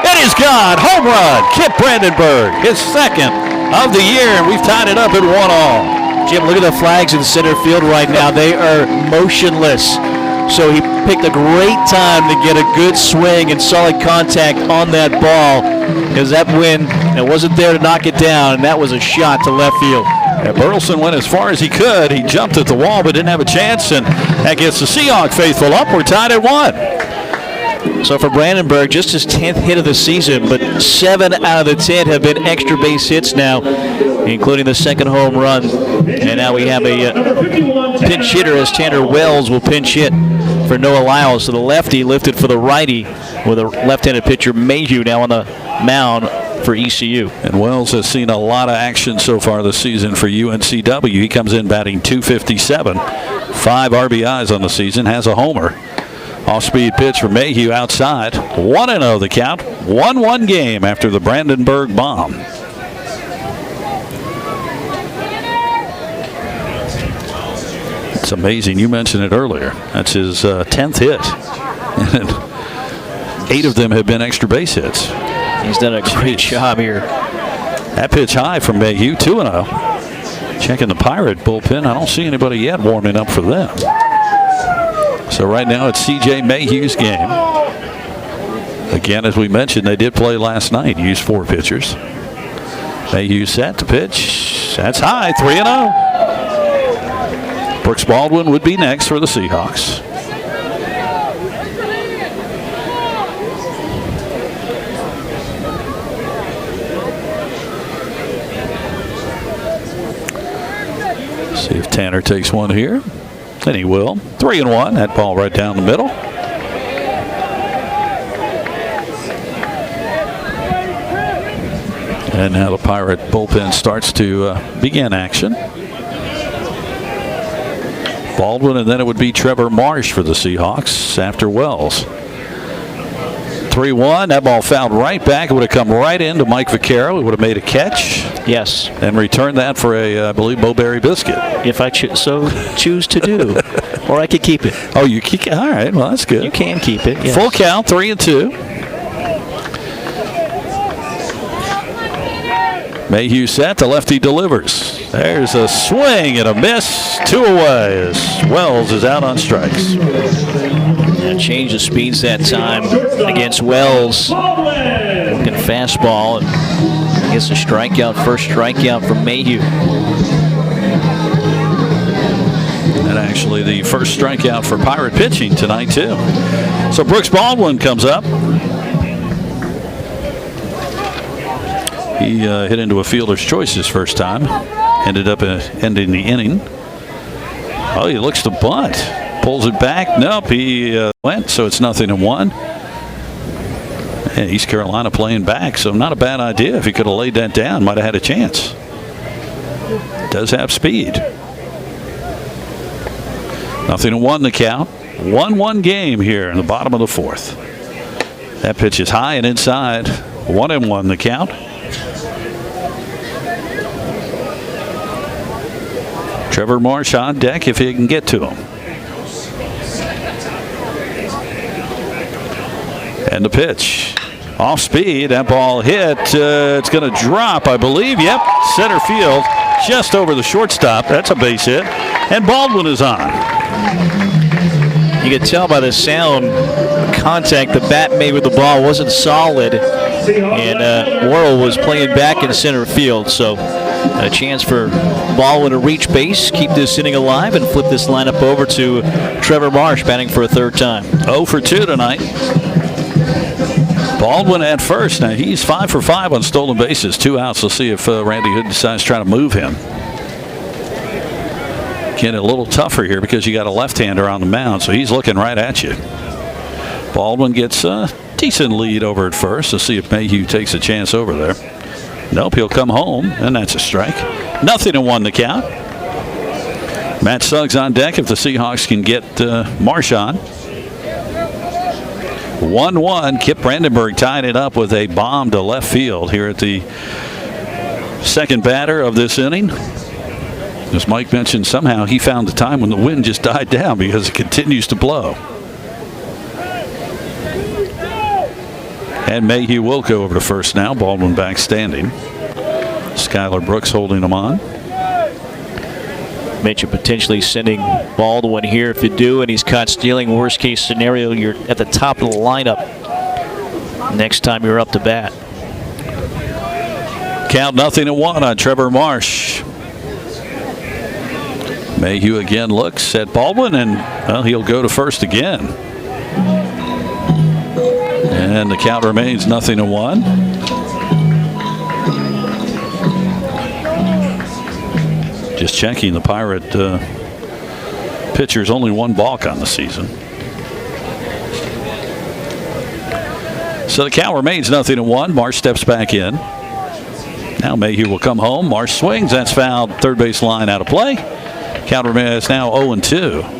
It is gone. Home run. Kip Brandenburg, his second of the year, and we've tied it up at 1-1. Jim, look at the flags in center field right now. They are motionless. So he picked a great time to get a good swing and solid contact on that ball, because that wind, it wasn't there to knock it down, and that was a shot to left field. Yeah, Burleson went as far as he could. He jumped at the wall but didn't have a chance, and that gets the Seahawk faithful up. We're tied at 1. So for Brandenburg, just his 10th hit of the season, but 7 out of the 10 have been extra base hits now, including the second home run. And now we have a pinch hitter as Tanner Wells will pinch hit for Noah Lyles. So the lefty lifted for the righty with a left-handed pitcher Mayhew now on the mound for ECU. And Wells has seen a lot of action so far this season for UNCW. He comes in batting .257, 5 RBIs on the season, has a homer. Off-speed pitch for Mayhew outside. 1-0 the count. 1-1 game after the Brandenburg bomb. It's amazing. You mentioned it earlier. That's his 10th hit. And 8 of them have been extra base hits. He's done a great job here. That pitch high from Mayhew, 2-0. Checking the Pirate bullpen. I don't see anybody yet warming up for them. So right now it's C.J. Mayhew's game. Again, as we mentioned, they did play last night. Used 4 pitchers. Mayhew set to pitch. That's high, 3-0. Brooks Baldwin would be next for the Seahawks. See if Tanner takes one here. And he will. 3-1. That ball right down the middle. And now the Pirate bullpen starts to begin action. Baldwin, and then it would be Trevor Marsh for the Seahawks after Wells. 3-1. That ball fouled right back. It would have come right into Mike Vaccaro. It would have made a catch. Yes. And returned that for a, I believe, Bowberry biscuit. If I so choose to do. Or I could keep it. Oh, you keep it? All right. Well, that's good. You can keep it. Yes. Full count, 3-2. Mayhew set. The lefty delivers. There's a swing and a miss. 2 away as Wells is out on strikes. And change of speeds that time against Wells. Looking fastball and gets a strikeout. First strikeout from Mayhew. And actually the first strikeout for Pirate pitching tonight too. So Brooks Baldwin comes up. He hit into a fielder's choice his first time. Ended up ending the inning. Oh, he looks to bunt. Pulls it back. Nope, he went, so it's 0-1. And East Carolina playing back, so not a bad idea. If he could have laid that down, might have had a chance. Does have speed. 0-1 the count. 1-1 game here in the bottom of the 4th. That pitch is high and inside. 1-1 the count. Trevor Marsh on deck if he can get to him. And the pitch. Off speed. That ball hit. It's going to drop, I believe. Yep. Center field. Just over the shortstop. That's a base hit. And Baldwin is on. You could tell by the sound contact the bat made with the ball wasn't solid. And Worrell was playing back in center field. So a chance for Baldwin to reach base, keep this inning alive, and flip this lineup over to Trevor Marsh batting for a 3rd time. 0 for 2 tonight. Baldwin at first. Now he's 5 for 5 on stolen bases. 2 outs. Let's see if Randy Hood decides to try to move him. Getting a little tougher here because you got a left-hander on the mound, so he's looking right at you. Baldwin gets a decent lead over at first. Let's see if Mayhew takes a chance over there. Nope, he'll come home, and that's a strike. 0-1 the count. Matt Suggs on deck if the Seahawks can get Marsh on. 1-1. Kip Brandenburg tied it up with a bomb to left field here at the second batter of this inning. As Mike mentioned, somehow he found the time when the wind just died down because it continues to blow. And Mayhew will go over to first now. Baldwin back standing. Skylar Brooks holding him on. Mentioned potentially sending Baldwin here if you do, and he's caught stealing. Worst case scenario, you're at the top of the lineup next time you're up to bat. Count 0-1 on Trevor Marsh. Mayhew again looks at Baldwin, and well, he'll go to first again. And the count remains 0-1. Just checking, the Pirate pitcher's only one balk on the season. So the count remains 0-1. Marsh steps back in. Now Mayhew will come home. Marsh swings. That's fouled. Third base line out of play. Count remains now 0-2.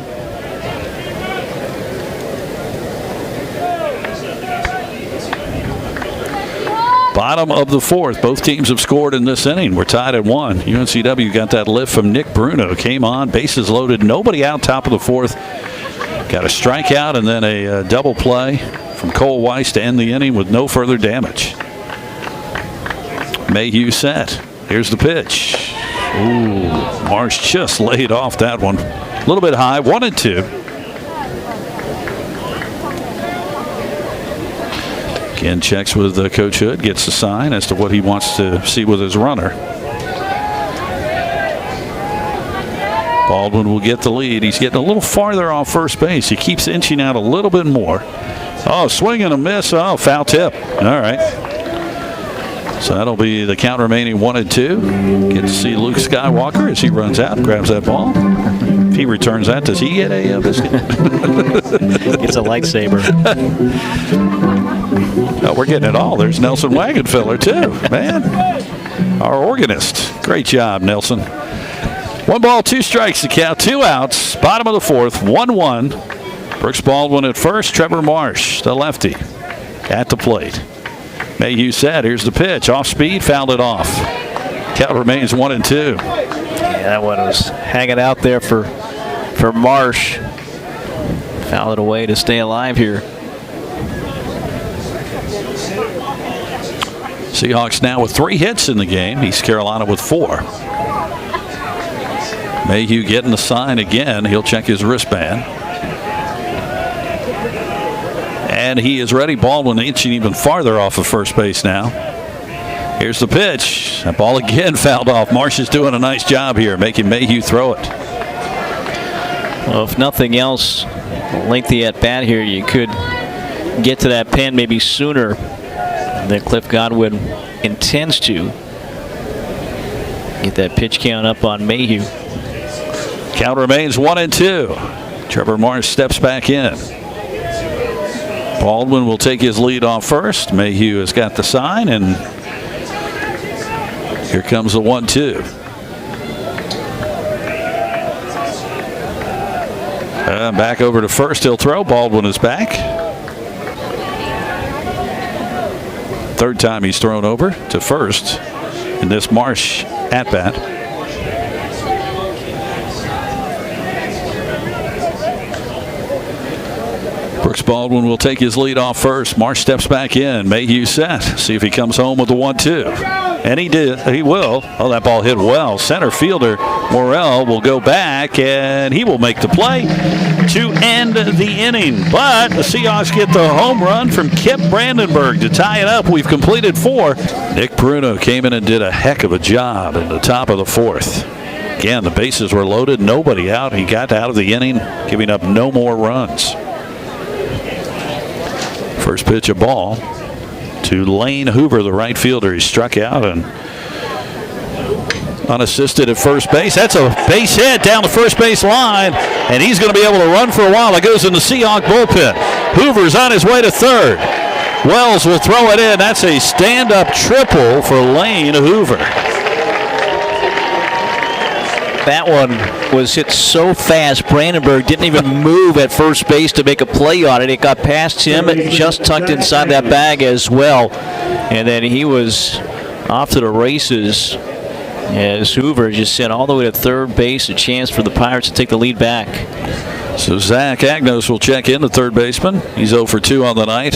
Bottom of the fourth. Both teams have scored in this inning. We're tied at 1. UNCW got that lift from Nick Bruno. Came on, bases loaded, nobody out, top of the fourth. Got a strikeout and then a double play from Cole Weiss to end the inning with no further damage. Mayhew set. Here's the pitch. Ooh, Marsh just laid off that one. A little bit high, 1-2. Again, checks with Coach Hood, gets a sign as to what he wants to see with his runner. Baldwin will get the lead. He's getting a little farther off first base. He keeps inching out a little bit more. Oh, swing and a miss. Oh, foul tip. All right. So that'll be the count remaining 1-2. Get to see Luke Skywalker as he runs out and grabs that ball. If he returns that, does he get a biscuit? Gets a lightsaber. Oh, we're getting it all. There's Nelson Wagonfiller, too. Man, our organist. Great job, Nelson. 1 ball, 2 strikes, the count, 2 outs. Bottom of the fourth, 1-1. Brooks Baldwin at first. Trevor Marsh, the lefty, at the plate. Mayhew set. Here's the pitch. Off speed, fouled it off. Count remains 1-2. Yeah, that one was hanging out there for Marsh. Foul it away to stay alive here. Seahawks now with 3 hits in the game. East Carolina with 4. Mayhew getting the sign again. He'll check his wristband. And he is ready. Baldwin inching even farther off of first base now. Here's the pitch. That ball again fouled off. Marsh is doing a nice job here, making Mayhew throw it. Well, if nothing else, lengthy at bat here, you could get to that pen maybe sooner than Cliff Godwin intends to. Get that pitch count up on Mayhew. Count remains 1-2. Trevor Marsh steps back in. Baldwin will take his lead off first. Mayhew has got the sign, and here comes the 1-2. Back over to first. He'll throw. Baldwin is back. Third time he's thrown over to first in this Marsh at bat. Brooks Baldwin will take his lead off first. Marsh steps back in. Mayhew set. See if he comes home with the 1-2. And he did. He will. Oh, that ball hit well. Center fielder Morrell will go back, and he will make the play to end the inning. But the Seahawks get the home run from Kip Brandenburg to tie it up. We've completed 4. Nick Bruno came in and did a heck of a job in the top of the fourth. Again, the bases were loaded. Nobody out. He got out of the inning, giving up no more runs. First pitch, a ball to Lane Hoover, the right fielder. He struck out and unassisted at first base. That's a base hit down the first base line, and he's going to be able to run for a while. It goes in the Seahawk bullpen. Hoover's on his way to third. Wells will throw it in. That's a stand-up triple for Lane Hoover. That one was hit so fast, Brandenburg didn't even move at first base to make a play on it. It got past him, it just tucked inside that bag as well. And then he was off to the races as Hoover just sent all the way to third base, a chance for the Pirates to take the lead back. So Zach Agnos will check in, the third baseman. He's 0 for 2 on the night.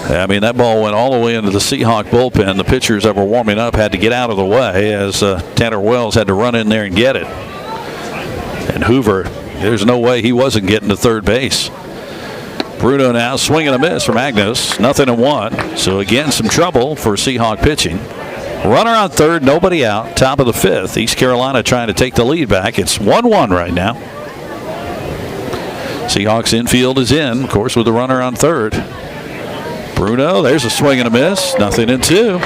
I mean, that ball went all the way into the Seahawk bullpen. The pitchers that were warming up had to get out of the way as Tanner Wells had to run in there and get it. And Hoover, there's no way he wasn't getting to third base. Bruno now swinging a miss from Agnos. 0-1. So again, some trouble for Seahawk pitching. Runner on third, nobody out. Top of the fifth. East Carolina trying to take the lead back. It's 1-1 right now. Seahawks infield is in, of course, with the runner on third. Bruno, there's a swing and a miss. Nothing in 2.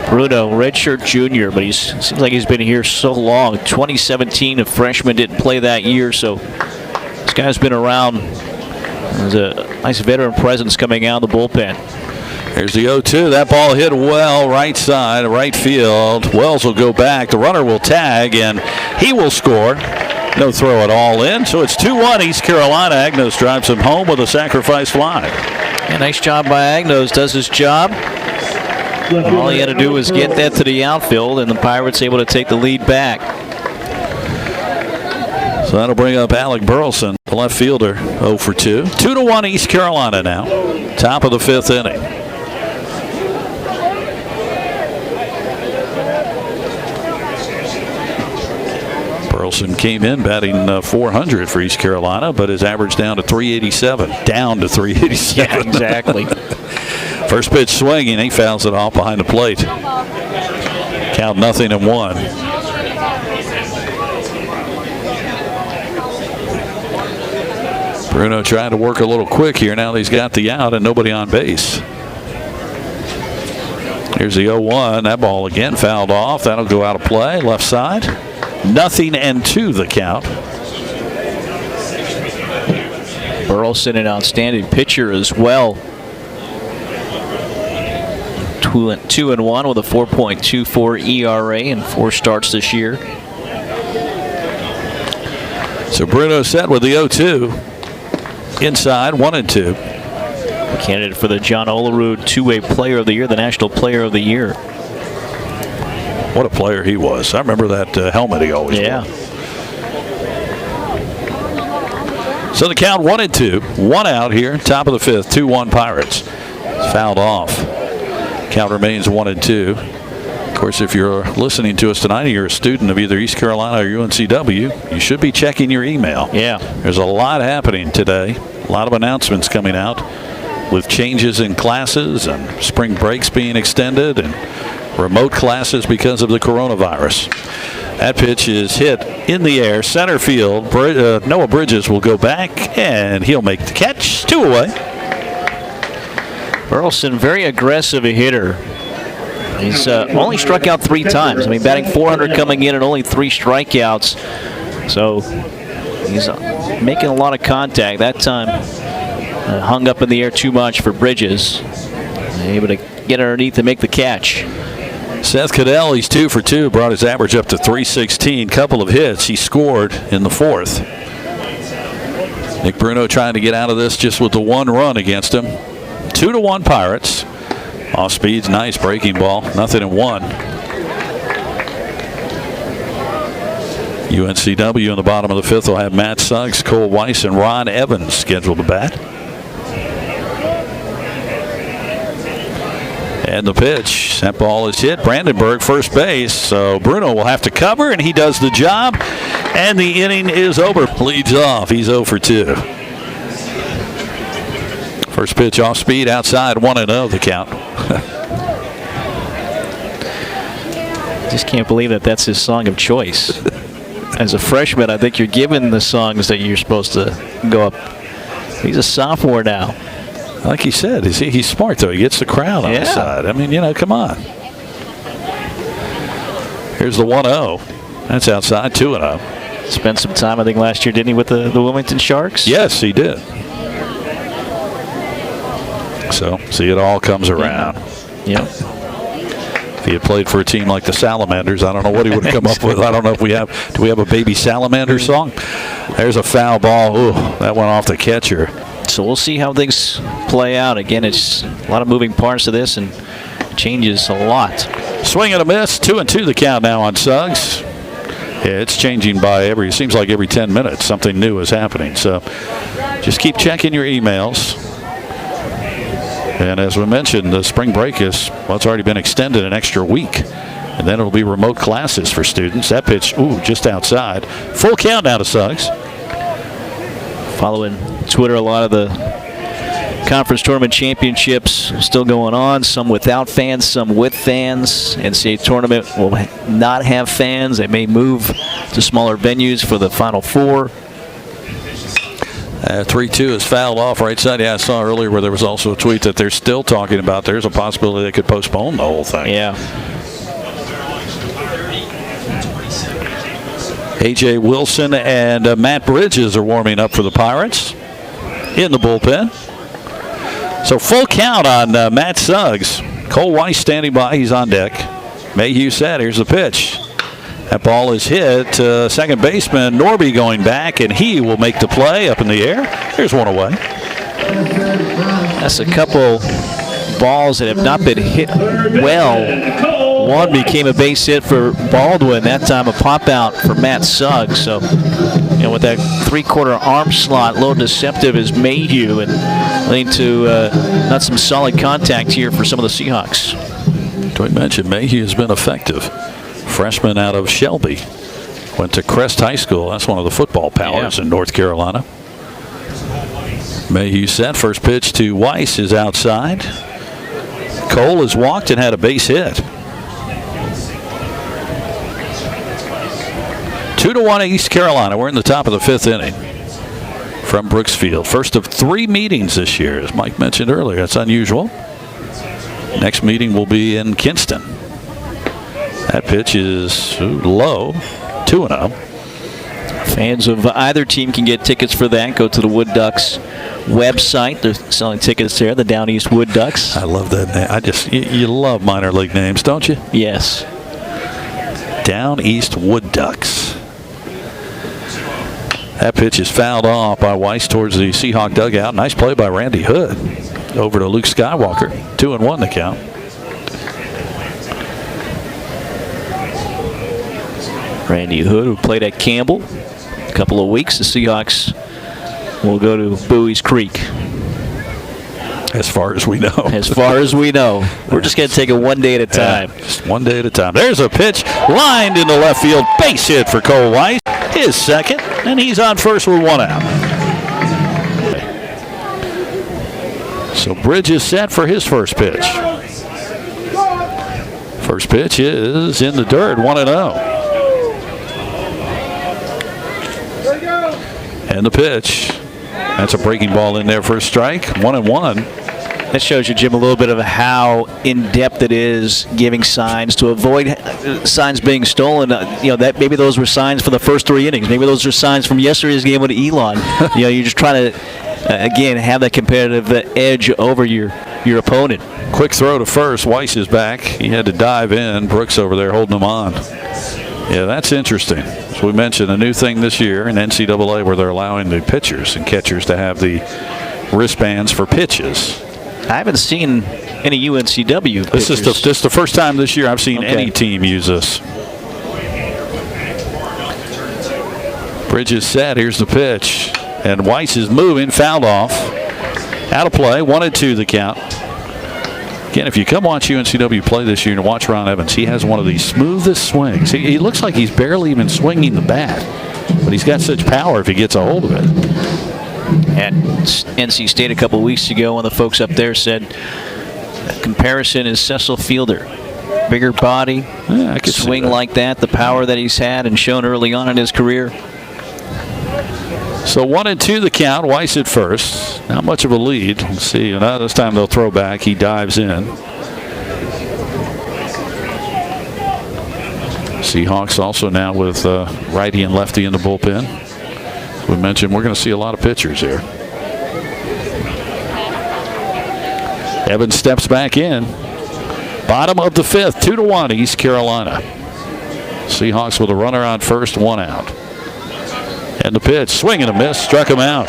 Bruno, redshirt junior, but he seems like he's been here so long. 2017, a freshman, didn't play that year, so this guy's been around. There's a nice veteran presence coming out of the bullpen. Here's the 0-2. That ball hit well right side, right field. Wells will go back. The runner will tag, and he will score. No throw at all in, so it's 2-1 East Carolina. Agnos drives him home with a sacrifice fly. Yeah, nice job by Agnos. Does his job. All he had to do was get that to the outfield, and the Pirates able to take the lead back. So that'll bring up Alec Burleson, the left fielder, 0 for 2. 2-1 East Carolina now. Top of the 5th inning. Burleson came in batting 400 for East Carolina, but his average down to 387. Down to 387. Yeah, exactly. First pitch swinging, he fouls it off behind the plate. Count 0-1. Bruno trying to work a little quick here now that he's got the out and nobody on base. Here's the 0-1. That ball again fouled off. That'll go out of play. Left side. 0-2 the count. Burleson, an outstanding pitcher as well. 2-1 with a 4.24 ERA and 4 starts this year. So Bruno set with the 0-2. Inside, 1-2. Candidate for the John Olerud two-way player of the year, the National Player of the Year. What a player he was. I remember that helmet he always wore. So the count 1-2. 1 out here, top of the 5th, 2-1 Pirates. It's fouled off. Count remains 1-2. Of course, if you're listening to us tonight and you're a student of either East Carolina or UNCW, you should be checking your email. Yeah. There's a lot happening today. A lot of announcements coming out with changes in classes and spring breaks being extended and remote classes because of the coronavirus. That pitch is hit in the air, center field. Noah Bridges will go back, and he'll make the catch. 2 away. Burleson, very aggressive a hitter. He's only struck out 3 times. I mean, batting 400 coming in and only 3 strikeouts. So he's making a lot of contact. That time hung up in the air too much for Bridges. Able to get underneath and make the catch. Seth Cadell, he's 2 for 2, brought his average up to 316. Couple of hits. He scored in the 4th. Nick Bruno trying to get out of this just with the 1 run against him. 2-1 Pirates. Off speed's nice breaking ball. 0-1. UNCW in the bottom of the 5th will have Matt Suggs, Cole Weiss, and Ron Evans scheduled to bat. And the pitch. That ball is hit. Brandenburg first base. So Bruno will have to cover, and he does the job. And the inning is over. Leads off. He's 0 for 2. First pitch off speed outside. 1-0 the count. Just can't believe that that's his song of choice. As a freshman, I think you're given the songs that you're supposed to go up. He's a sophomore now. Like he said, he's smart, though. He gets the crowd on his side. I mean, come on. Here's the 1-0. That's outside, 2-0. Spent some time, I think, last year, didn't he, with the Wilmington Sharks? Yes, he did. So, see, it all comes around. Yeah. If he had played for a team like the Salamanders, I don't know what he would have come up with. I don't know if do we have a baby salamander song? There's a foul ball. Ooh, that went off the catcher. So we'll see how things play out. Again, it's a lot of moving parts to this and changes a lot. Swing and a miss. 2-2 the count now on Suggs. Yeah, it's changing by it seems like every 10 minutes something new is happening. So just keep checking your emails. And as we mentioned, the spring break it's already been extended an extra week. And then it'll be remote classes for students. That pitch, just outside. Full count now to Suggs. Following Twitter, a lot of the conference tournament championships still going on. Some without fans, some with fans. NCAA tournament will not have fans. They may move to smaller venues for the Final Four. 3-2 is fouled off right side. Yeah, I saw earlier where there was also a tweet that they're still talking about there's a possibility they could postpone the whole thing. Yeah. A.J. Wilson and Matt Bridges are warming up for the Pirates in the bullpen. So full count on Matt Suggs. Cole Weiss standing by. He's on deck. Mayhew set. Here's the pitch. That ball is hit. Second baseman Norby going back, and he will make the play up in the air. There's one away. That's a couple balls that have not been hit well. One became a base hit for Baldwin. That time a pop out for Matt Suggs. So, with that three-quarter arm slot, a little deceptive is Mayhew, and leading to not some solid contact here for some of the Seahawks. I mentioned Mayhew has been effective. Freshman out of Shelby. Went to Crest High School. That's one of the football powers in North Carolina. Mayhew set. First pitch to Weiss is outside. Cole has walked and had a base hit. 2-1 East Carolina. We're in the top of the fifth inning from Brooksfield. First of 3 meetings this year, as Mike mentioned earlier. That's unusual. Next meeting will be in Kinston. That pitch is low, 2-0. Fans of either team can get tickets for that. Go to the Wood Ducks website. They're selling tickets there, the Down East Wood Ducks. I love that name. You love minor league names, don't you? Yes. Down East Wood Ducks. That pitch is fouled off by Weiss towards the Seahawk dugout. Nice play by Randy Hood. Over to Luke Skywalker. 2-1 the count. Randy Hood, who played at Campbell a couple of weeks. The Seahawks will go to Bowie's Creek. As far as we know. As far as we know. We're just going to take it one day at a time. Just one day at a time. There's a pitch lined into left field. Base hit for Cole Weiss. His second, and he's on first with 1 out. So Bridges set for his first pitch. First pitch is in the dirt, 1-0. And the pitch. That's a breaking ball in there for a strike. 1-1. That shows you, Jim, a little bit of how in-depth it is, giving signs to avoid signs being stolen. That maybe those were signs for the first 3 innings. Maybe those are signs from yesterday's game with Elon. You're just trying to, again, have that competitive edge over your opponent. Quick throw to first. Weiss is back. He had to dive in. Brooks over there holding him on. Yeah, that's interesting. As we mentioned, a new thing this year in NCAA where they're allowing the pitchers and catchers to have the wristbands for pitches. I haven't seen any UNCW pitchers. This is the first time this year I've seen any team use this. Bridges set. Here's the pitch. And Weiss is moving. Fouled off. Out of play. 1-2 the count. Again, if you come watch UNCW play this year and watch Ron Evans, he has one of the smoothest swings. He looks like he's barely even swinging the bat, but he's got such power if he gets a hold of it. At NC State a couple of weeks ago, one of the folks up there said comparison is Cecil Fielder. Bigger body, I could swing like that, the power that he's had and shown early on in his career. So 1-2 the count. Weiss at first. Not much of a lead. Let's see. Now this time they'll throw back. He dives in. Seahawks also now with righty and lefty in the bullpen. As we mentioned, we're going to see a lot of pitchers here. Evans steps back in. Bottom of the fifth. 2-1 East Carolina. Seahawks with a runner on first, 1 out. And the pitch, swing and a miss, struck him out.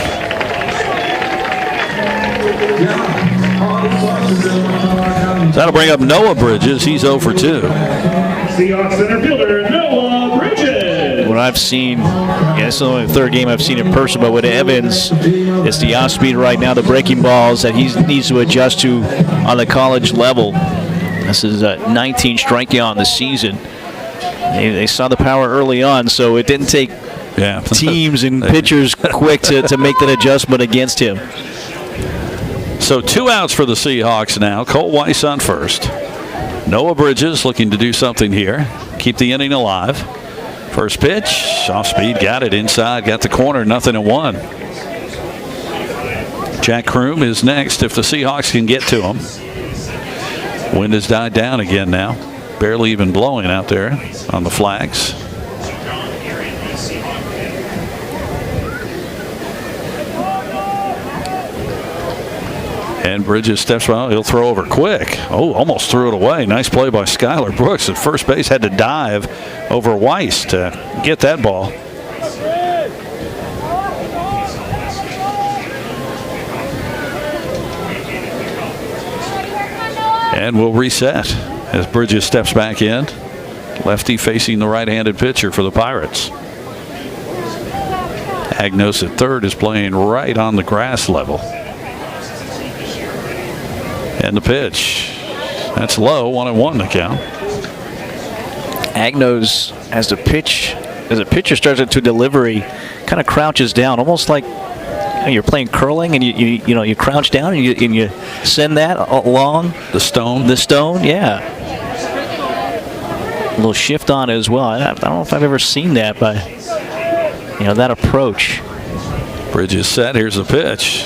That'll bring up Noah Bridges. He's 0 for 2. Seahawks center fielder Noah Bridges. What I've seen, it's the only 3rd game I've seen in person, but with Evans, it's the off speed right now, the breaking balls that he needs to adjust to on the college level. This is 19 strikeout on the season. They saw the power early on, so it didn't take teams and pitchers quick to make that adjustment against him. So 2 outs for the Seahawks now. Cole Weiss on first. Noah Bridges looking to do something here. Keep the inning alive. First pitch, off speed, got it inside, got the corner, 0-1. Jack Kroom is next if the Seahawks can get to him. Wind has died down again now. Barely even blowing out there on the flags. And Bridges steps out. He'll throw over quick. Oh, almost threw it away. Nice play by Skylar Brooks at first base. Had to dive over Weiss to get that ball. And we'll reset as Bridges steps back in. Lefty facing the right-handed pitcher for the Pirates. Agnos at third is playing right on the grass level. And the pitch. That's low, 1-1 the count. Agnos, as the pitcher starts into delivery, kind of crouches down, almost like you're playing curling, and you crouch down and you send that along the stone. Yeah. A little shift on it as well. I don't know if I've ever seen that, but that approach. Bridges set. Here's the pitch.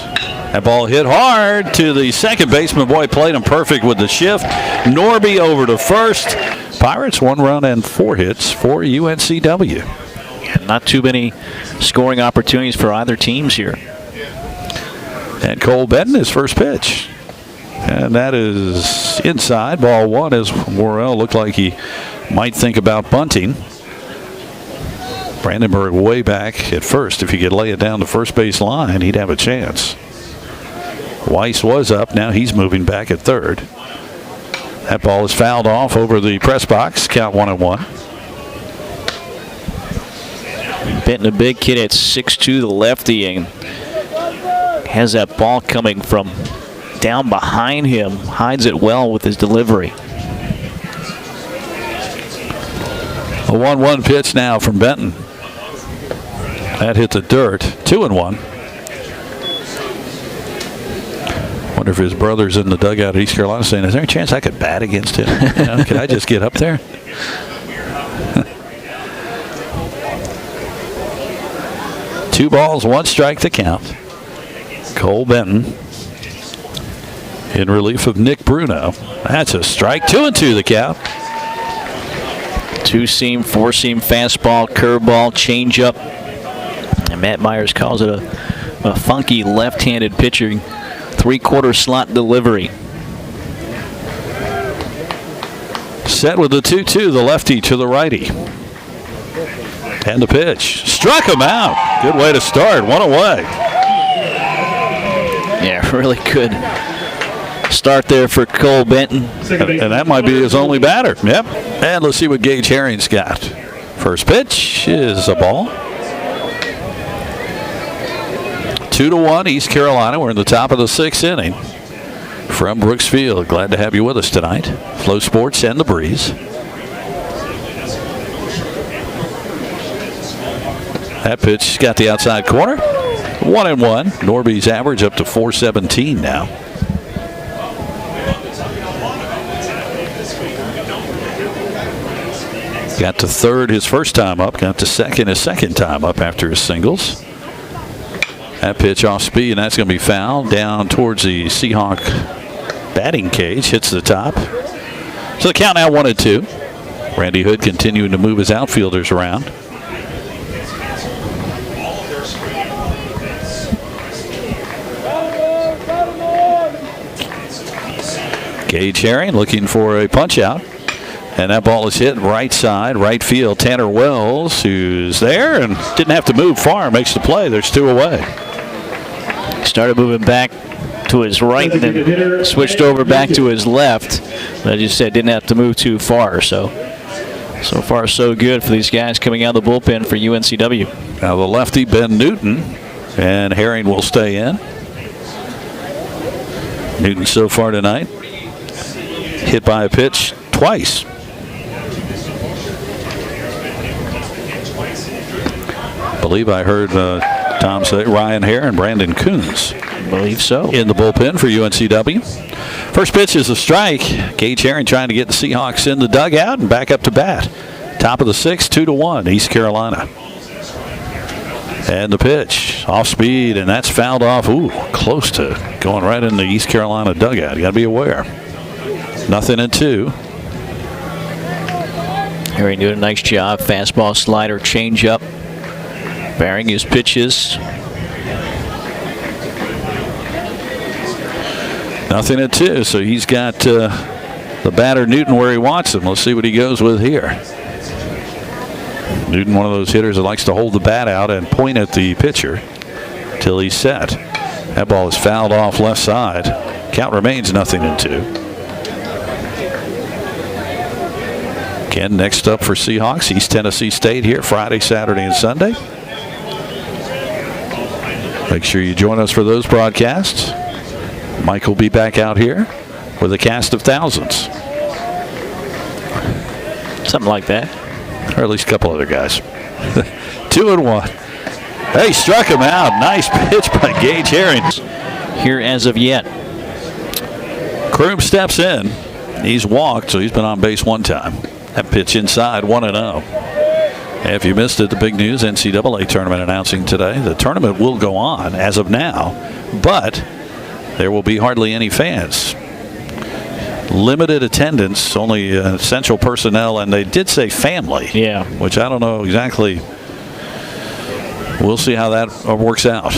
That ball hit hard to the second baseman. Boy, played him perfect with the shift. Norby over to first. Pirates 1 run and 4 hits for UNCW. Not too many scoring opportunities for either teams here. And Cole Benton, his first pitch. And that is inside. Ball 1 as Worrell looked like he might think about bunting. Brandenburg way back at first. If he could lay it down the first base line, he'd have a chance. Weiss was up. Now he's moving back at third. That ball is fouled off over the press box. Count 1-1. Benton, a big kid at 6'2", the lefty, and has that ball coming from down behind him. Hides it well with his delivery. A 1-1 pitch now from Benton. That hit the dirt. 2-1. Wonder if his brother's in the dugout at East Carolina saying, is there a chance I could bat against him? Could I just get up there? Two balls, 1 strike to count. Cole Benton in relief of Nick Bruno. That's a strike. 2-2 the count. 2-seam, 4-seam fastball, curveball, changeup. And Matt Myers calls it a funky left-handed pitcher. 3/4 slot delivery. Set with the 2-2, the lefty to the righty. And the pitch. Struck him out. Good way to start. 1 away. Yeah, really good start there for Cole Benton. And that might be his only batter. Yep. And let's see what Gage Herring's got. First pitch is a ball. 2-1 East Carolina. We're in the top of the 6th inning. From Brooks Field. Glad to have you with us tonight. Flow Sports and the Breeze. That pitch got the outside corner. 1-1. Norby's average up to .417 now. Got to third his first time up. Got to second his second time up after his singles. That pitch off speed, and that's going to be fouled down towards the Seahawk batting cage. Hits the top. So the count now 1-2. Randy Hood continuing to move his outfielders around. Gage Herring looking for a punch out. And that ball is hit right side, right field. Tanner Wells, who's there and didn't have to move far, makes the play. There's 2 away. Started moving back to his right, then switched over back to his left. But as you said, didn't have to move too far. So far, so good for these guys coming out of the bullpen for UNCW. Now the lefty, Ben Newton, and Herring will stay in. Newton so far tonight hit by a pitch twice. I believe I heard Tom say Ryan Hare and Brandon Coons. I believe so. In the bullpen for UNCW. First pitch is a strike. Gage Herring trying to get the Seahawks in the dugout and back up to bat. Top of the 6th, 2-1, East Carolina. And the pitch, off speed, and that's fouled off. Ooh, close to going right in the East Carolina dugout. You got to be aware. 0-2. Harry doing a nice job. Fastball, slider, changeup. Varying his pitches. 0-2. So he's got the batter Newton where he wants him. Let's see what he goes with here. Newton, one of those hitters that likes to hold the bat out and point at the pitcher till he's set. That ball is fouled off left side. Count remains 0-2. Again, next up for Seahawks, East Tennessee State here Friday, Saturday, and Sunday. Make sure you join us for those broadcasts. Mike will be back out here with a cast of thousands. Something like that. Or at least a couple other guys. 2-1. Hey, struck him out. Nice pitch by Gage Herring. Here as of yet. Kroom steps in. He's walked, so he's been on base one time. That pitch inside, 1-0. If you missed it, the big news, NCAA tournament announcing today. The tournament will go on as of now, but there will be hardly any fans. Limited attendance, only essential personnel, and they did say family. Yeah. Which I don't know exactly. We'll see how that works out.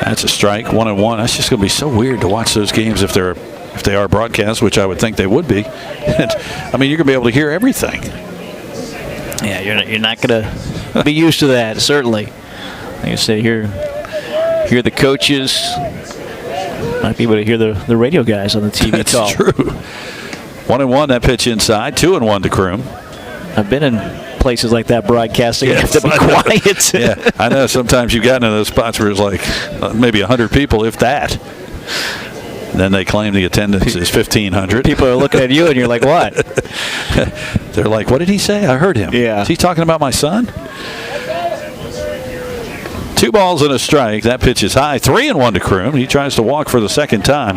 That's a strike, 1-1. That's just going to be so weird to watch those games if they are broadcast, which I would think they would be. I mean, you're going to be able to hear everything. Yeah, you're not going to be used to that, certainly. Like I said, hear the coaches. Might be able to hear the radio guys on the TV That's talk. True. 1-1, that pitch inside. 2-1 to Kroom. I've been in places like that broadcasting. Yes, You have to be quiet. Yeah, I know. Sometimes you've gotten in those spots where it's like maybe 100 people, if that. Then they claim the attendance is 1,500. People are looking at you, and you're like, what? They're like, what did he say? I heard him. Yeah. Is he talking about my son? 2 balls and a strike. That pitch is high. 3-1 to Kroom. He tries to walk for the second time.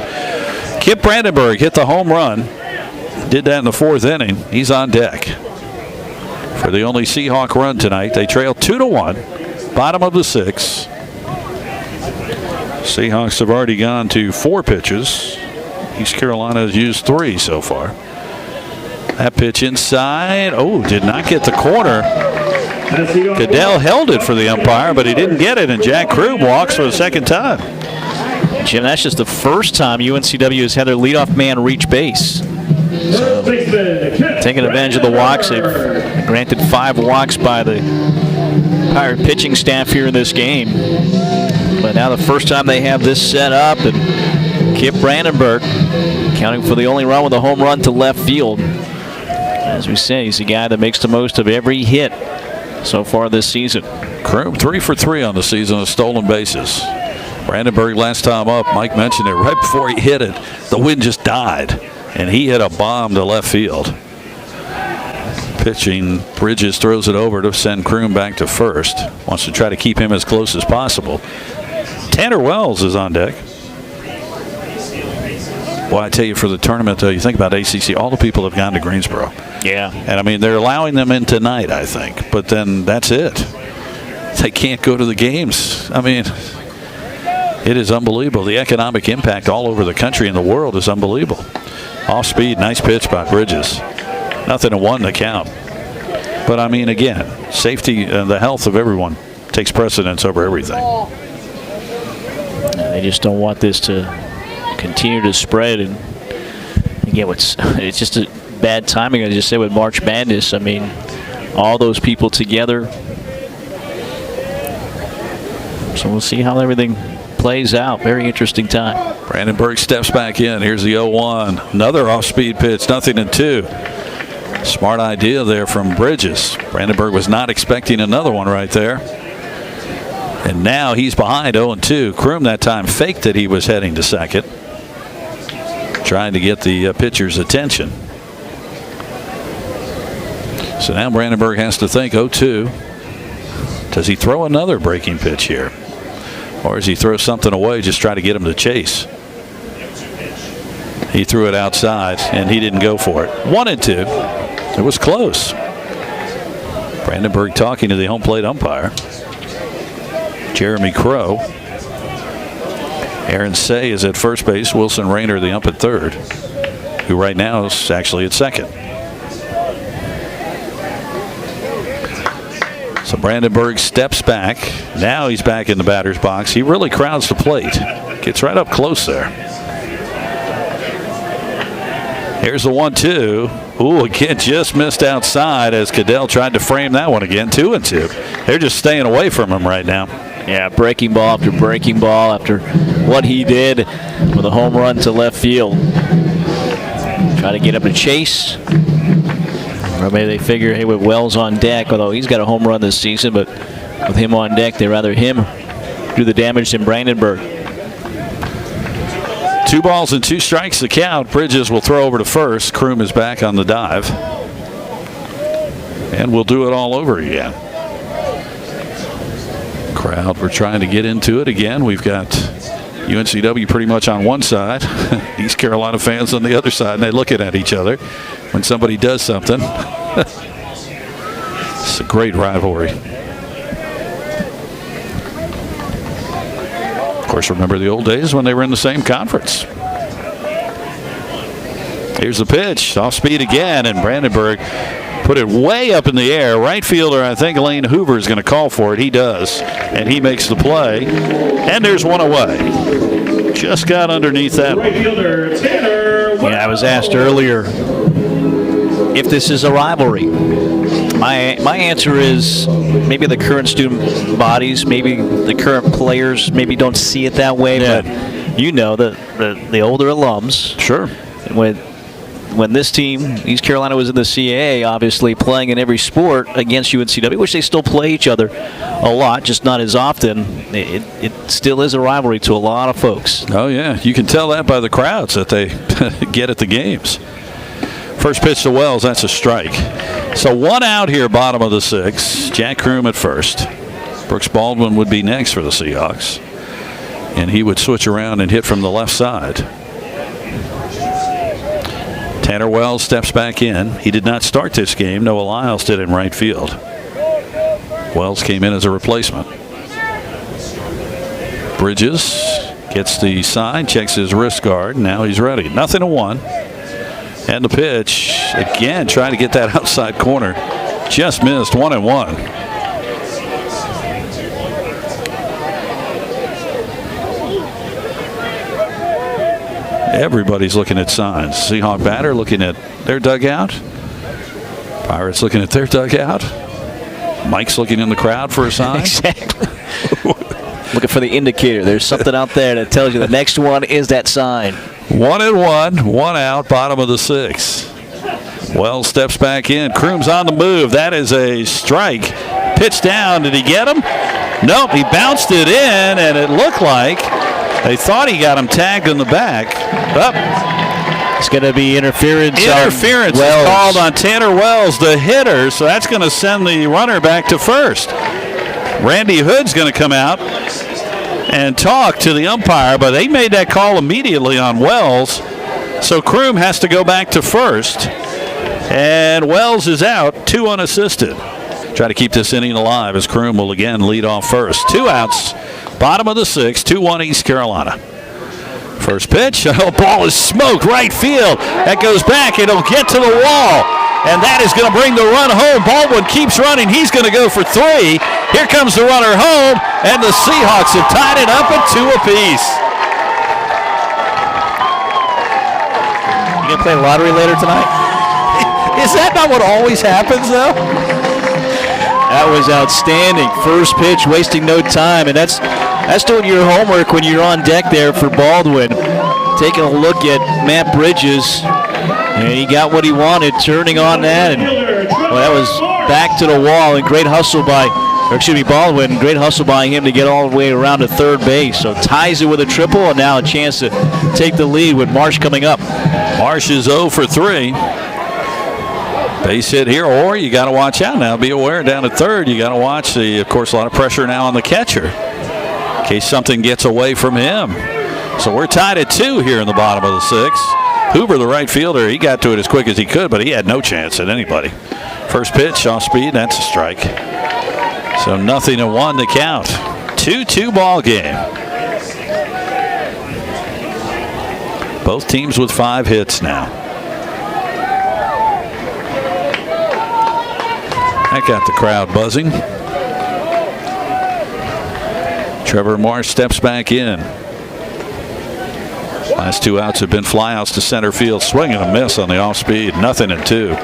Kip Brandenburg hit the home run. Did that in the 4th inning. He's on deck for the only Seahawk run tonight. They trail 2-1. Bottom of the 6th. Seahawks have already gone to 4 pitches. East Carolina has used 3 so far. That pitch inside. Oh, did not get the corner. Goodell held it for the umpire, but he didn't get it, and Jack Kroom walks for the second time. Jim, that's just the first time UNCW has had their leadoff man reach base. So, taking advantage of the walks. They've granted 5 walks by the Pirate pitching staff here in this game. But now the first time they have this set up, and Kip Brandenburg counting for the only run with a home run to left field. As we said, he's a guy that makes the most of every hit so far this season. Kroom 3 for 3 on the season of stolen bases. Brandenburg last time up, Mike mentioned it, right before he hit it, the wind just died, and he hit a bomb to left field. Pitching, Bridges throws it over to send Kroom back to first. Wants to try to keep him as close as possible. Tanner Wells is on deck. Well, I tell you, for the tournament, though, you think about ACC, all the people have gone to Greensboro. Yeah. And, I mean, they're allowing them in tonight, I think. But then that's it. They can't go to the games. I mean, it is unbelievable. The economic impact all over the country and the world is unbelievable. Off speed, nice pitch by Bridges. 0-1 to count. But, I mean, again, safety and the health of everyone takes precedence over everything. They just don't want this to continue to spread. And again, it's just a bad timing, I just say, with March Madness. I mean, all those people together. So we'll see how everything plays out. Very interesting time. Brandenburg steps back in. Here's the 0-1. Another off-speed pitch, 0-2. Smart idea there from Bridges. Brandenburg was not expecting another one right there. And now he's behind 0-2. Kroom that time faked that he was heading to second, trying to get the pitcher's attention. So now Brandenburg has to think 0-2. Does he throw another breaking pitch here? Or does he throw something away, just try to get him to chase? He threw it outside, and he didn't go for it. 1-2. It was close. Brandenburg talking to the home plate umpire, Jeremy Crow. Aaron Say is at first base. Wilson Rayner, the ump, at third, who right now is actually at second. So Brandenburg steps back. Now he's back in the batter's box. He really crowds the plate. Gets right up close there. Here's the 1-2. Ooh, again, just missed outside as Cadell tried to frame that one again. 2-2. They're just staying away from him right now. Yeah, breaking ball after breaking ball after what he did with a home run to left field. Try to get up a chase. Or maybe they figure, hey, with Wells on deck, although he's got a home run this season, but with him on deck, they'd rather him do the damage than Brandenburg. 2 balls and 2 strikes the count. Bridges will throw over to first. Kroom is back on the dive. And we'll do it all over again. Crowd, we're trying to get into it again. We've got UNCW pretty much on one side, East Carolina fans on the other side, and they're looking at each other when somebody does something. It's a great rivalry. Of course, remember the old days when they were in the same conference. Here's the pitch, off speed again, and Brandenburg put it way up in the air. Right fielder, I think Lane Hoover is going to call for it. He does, and he makes the play. And there's one away. Just got underneath that. Right fielder, Tanner Wells. Yeah, I was asked earlier if this is a rivalry. My answer is maybe the current student bodies, maybe the current players, maybe don't see it that way. Yeah. But you know, the older alums. Sure. When this team, East Carolina, was in the CAA, obviously playing in every sport against UNCW, which they still play each other a lot, just not as often, it still is a rivalry to a lot of folks. Oh, yeah. You can tell that by the crowds that they get at the games. First pitch to Wells, that's a strike. So 1 out here, bottom of the 6th. Jack Kroom at first. Brooks Baldwin would be next for the Seahawks. And he would switch around and hit from the left side. Tanner Wells steps back in. He did not start this game. Noah Lyles did in right field. Wells came in as a replacement. Bridges gets the sign, checks his wrist guard. Now he's ready. 0-1. And the pitch, again, trying to get that outside corner. Just missed. 1-1. Everybody's looking at signs. Seahawk batter looking at their dugout. Pirates looking at their dugout. Mike's looking in the crowd for a sign. Exactly. Looking for the indicator. There's something out there that tells you the next one is that sign. 1-1, 1 out, bottom of the 6th. Wells steps back in. Kroom's on the move. That is a strike. Pitch down. Did he get him? Nope. He bounced it in, and it looked like they thought he got him tagged in the back. It's going to be interference. Interference is called on Tanner Wells, the hitter, so that's going to send the runner back to first. Randy Hood's going to come out and talk to the umpire, but they made that call immediately on Wells, so Kroom has to go back to first. And Wells is out, 2 unassisted. Try to keep this inning alive as Kroom will again lead off first. 2 outs. Bottom of the 6th, 2-1 East Carolina. First pitch, ball is smoked right field. That goes back, it'll get to the wall. And that is going to bring the run home. Baldwin keeps running, he's going to go for 3. Here comes the runner home, and the Seahawks have tied it up at 2 apiece. You going to play lottery later tonight? Is that not what always happens, though? That was outstanding. First pitch, wasting no time, and that's doing your homework when you're on deck there for Baldwin. Taking a look at Matt Bridges, and he got what he wanted, turning on that, and that was back to the wall. And great hustle by, Baldwin. Great hustle by him to get all the way around to third base. So ties it with a triple, and now a chance to take the lead with Marsh coming up. Marsh is 0 for 3. Base hit here, or you got to watch out now. Be aware down at third. You got to watch of course, a lot of pressure now on the catcher in case something gets away from him. So we're tied at 2 here in the bottom of the 6th. Hoover, the right fielder, he got to it as quick as he could, but he had no chance at anybody. First pitch off speed, that's a strike. So 0-1 to count. 2-2 ball game. Both teams with 5 hits now. That got the crowd buzzing. Trevor Marsh steps back in. Last 2 outs have been flyouts to center field. Swing and a miss on the off speed. 0-2.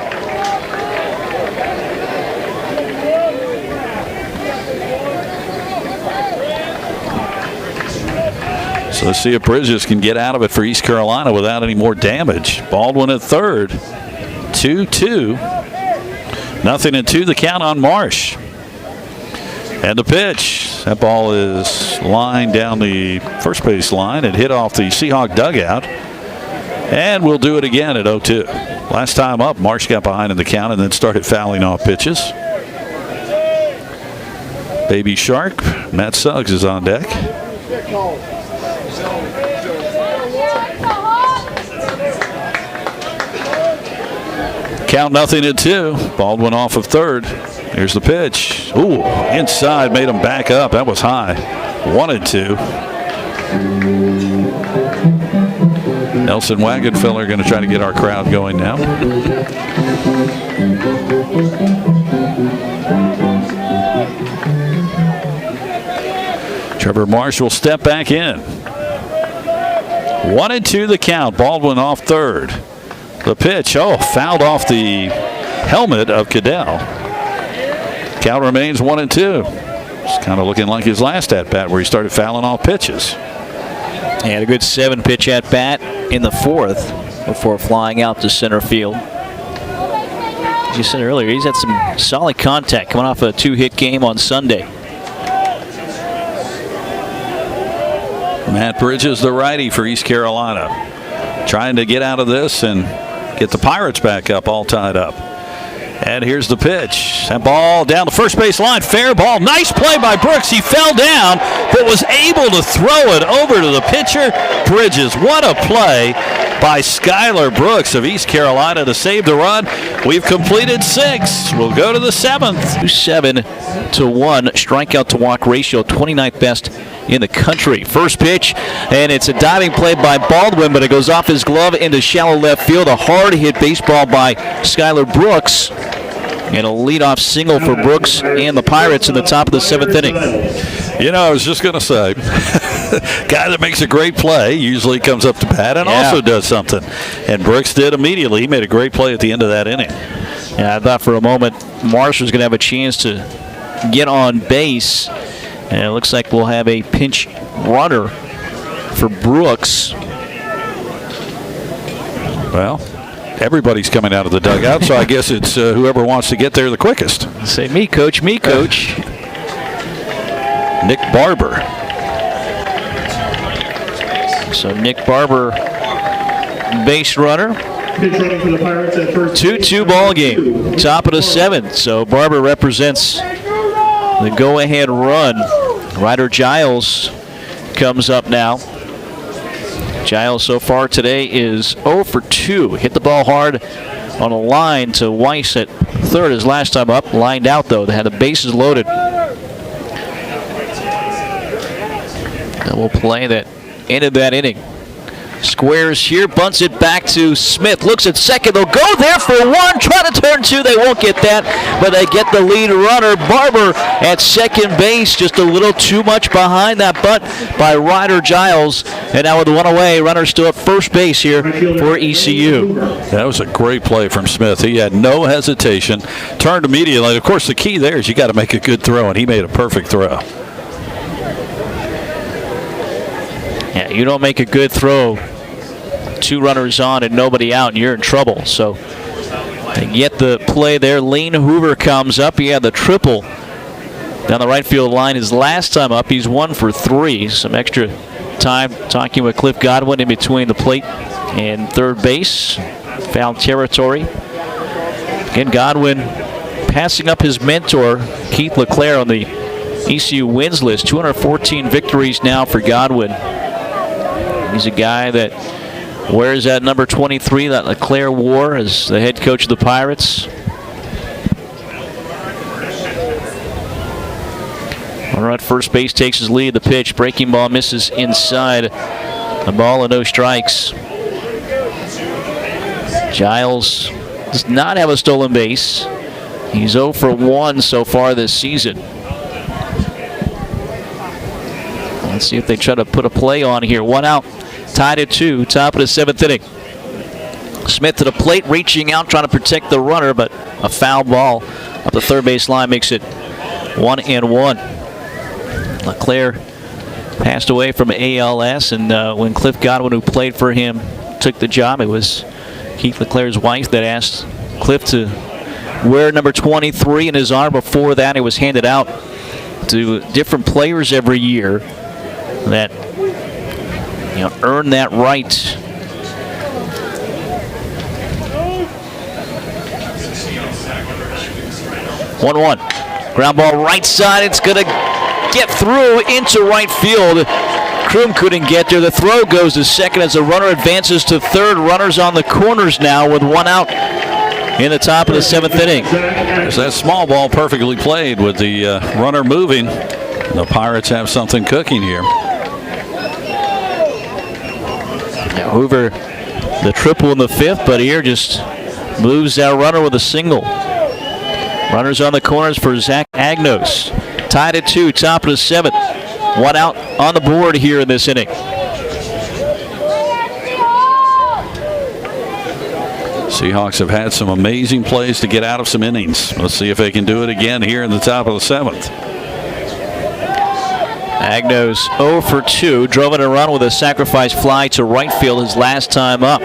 So let's see if Bridges can get out of it for East Carolina without any more damage. Baldwin at third. 2-2. 0-2 the count on Marsh. And the pitch. That ball is lined down the first base line. It hit off the Seahawk dugout. And we'll do it again at 0-2. Last time up, Marsh got behind in the count and then started fouling off pitches. Baby Shark, Matt Suggs is on deck. Count 0-2. Baldwin off of third. Here's the pitch. Ooh, inside, made him back up. That was high. 1-2. Nelson Wagenfeller going to try to get our crowd going now. Trevor Marsh will step back in. 1-2 the count. Baldwin off third. The pitch, fouled off the helmet of Cadell. Count remains 1-2. It's kind of looking like his last at-bat where he started fouling off pitches. He had a good 7-pitch at-bat in the 4th before flying out to center field. As you said earlier, he's had some solid contact coming off a 2-hit game on Sunday. Matt Bridges, the righty for East Carolina, trying to get out of this and get the Pirates back up, all tied up. And here's the pitch. That ball down the first base line. Fair ball. Nice play by Brooks. He fell down, but was able to throw it over to the pitcher. Bridges. What a play by Skylar Brooks of East Carolina to save the run. We've completed 6. We'll go to the 7th. 7-1 strikeout to walk ratio, 29th best in the country. First pitch, and it's a diving play by Baldwin, but it goes off his glove into shallow left field. A hard hit baseball by Skylar Brooks, and a leadoff single for Brooks and the Pirates in the top of the 7th inning. You know, I was just going to say, guy that makes a great play usually comes up to bat and also does something. And Brooks did immediately. He made a great play at the end of that inning. Yeah, I thought for a moment Marsh was going to have a chance to get on base. And it looks like we'll have a pinch runner for Brooks. Well, everybody's coming out of the dugout, so I guess it's whoever wants to get there the quickest. Say, me, coach, me, coach. Nick Barber. So Nick Barber, base runner. 2-2 ball game. Top of the 7th. So Barber represents the go-ahead run. Ryder Giles comes up now. Giles so far today is 0 for 2. Hit the ball hard on a line to Weiss at third his last time up. Lined out, though. They had the bases loaded. Double play that ended that inning. Squares here, bunts it back to Smith. Looks at second. They'll go there for 1. Try to turn 2. They won't get that, but they get the lead runner. Barber at second base, just a little too much behind that bunt by Ryder Giles. And now with 1 away, runner still at first base here for ECU. That was a great play from Smith. He had no hesitation, turned immediately. Of course, the key there is you got to make a good throw, and he made a perfect throw. Yeah, you don't make a good throw, 2 runners on and nobody out, and you're in trouble. So they get the play there. Lane Hoover comes up. He had the triple down the right field line his last time up. He's 1 for 3. Some extra time talking with Cliff Godwin in between the plate and third base. Foul territory. Again, Godwin passing up his mentor, Keith LeClaire, on the ECU wins list. 214 victories now for Godwin. He's a guy that wears that number 23 that LeClaire wore as the head coach of the Pirates. Runner at first base takes his lead. The pitch, breaking ball misses inside. A ball and no strikes. Giles does not have a stolen base. He's 0 for 1 so far this season. Let's see if they try to put a play on here. 1 out, tied at 2, top of the 7th inning. Smith to the plate, reaching out, trying to protect the runner, but a foul ball up the third base line makes it 1-1. LeClaire passed away from ALS, and when Cliff Godwin, who played for him, took the job, it was Keith LeClaire's wife that asked Cliff to wear number 23 in his arm. Before that, it was handed out to different players every year that earn that right. One. Ground ball right side. It's going to get through into right field. Kroom couldn't get there. The throw goes to second as the runner advances to third. Runners on the corners now with 1 out in the top of the 7th inning. There's that small ball perfectly played with the runner moving. The Pirates have something cooking here. Now Hoover, the triple in the 5th, but here just moves that runner with a single. Runners on the corners for Zach Agnos. Tied at 2, top of the 7th. 1 out on the board here in this inning. Seahawks have had some amazing plays to get out of some innings. Let's see if they can do it again here in the top of the 7th. Agnos 0 for 2, drove in a run with a sacrifice fly to right field his last time up.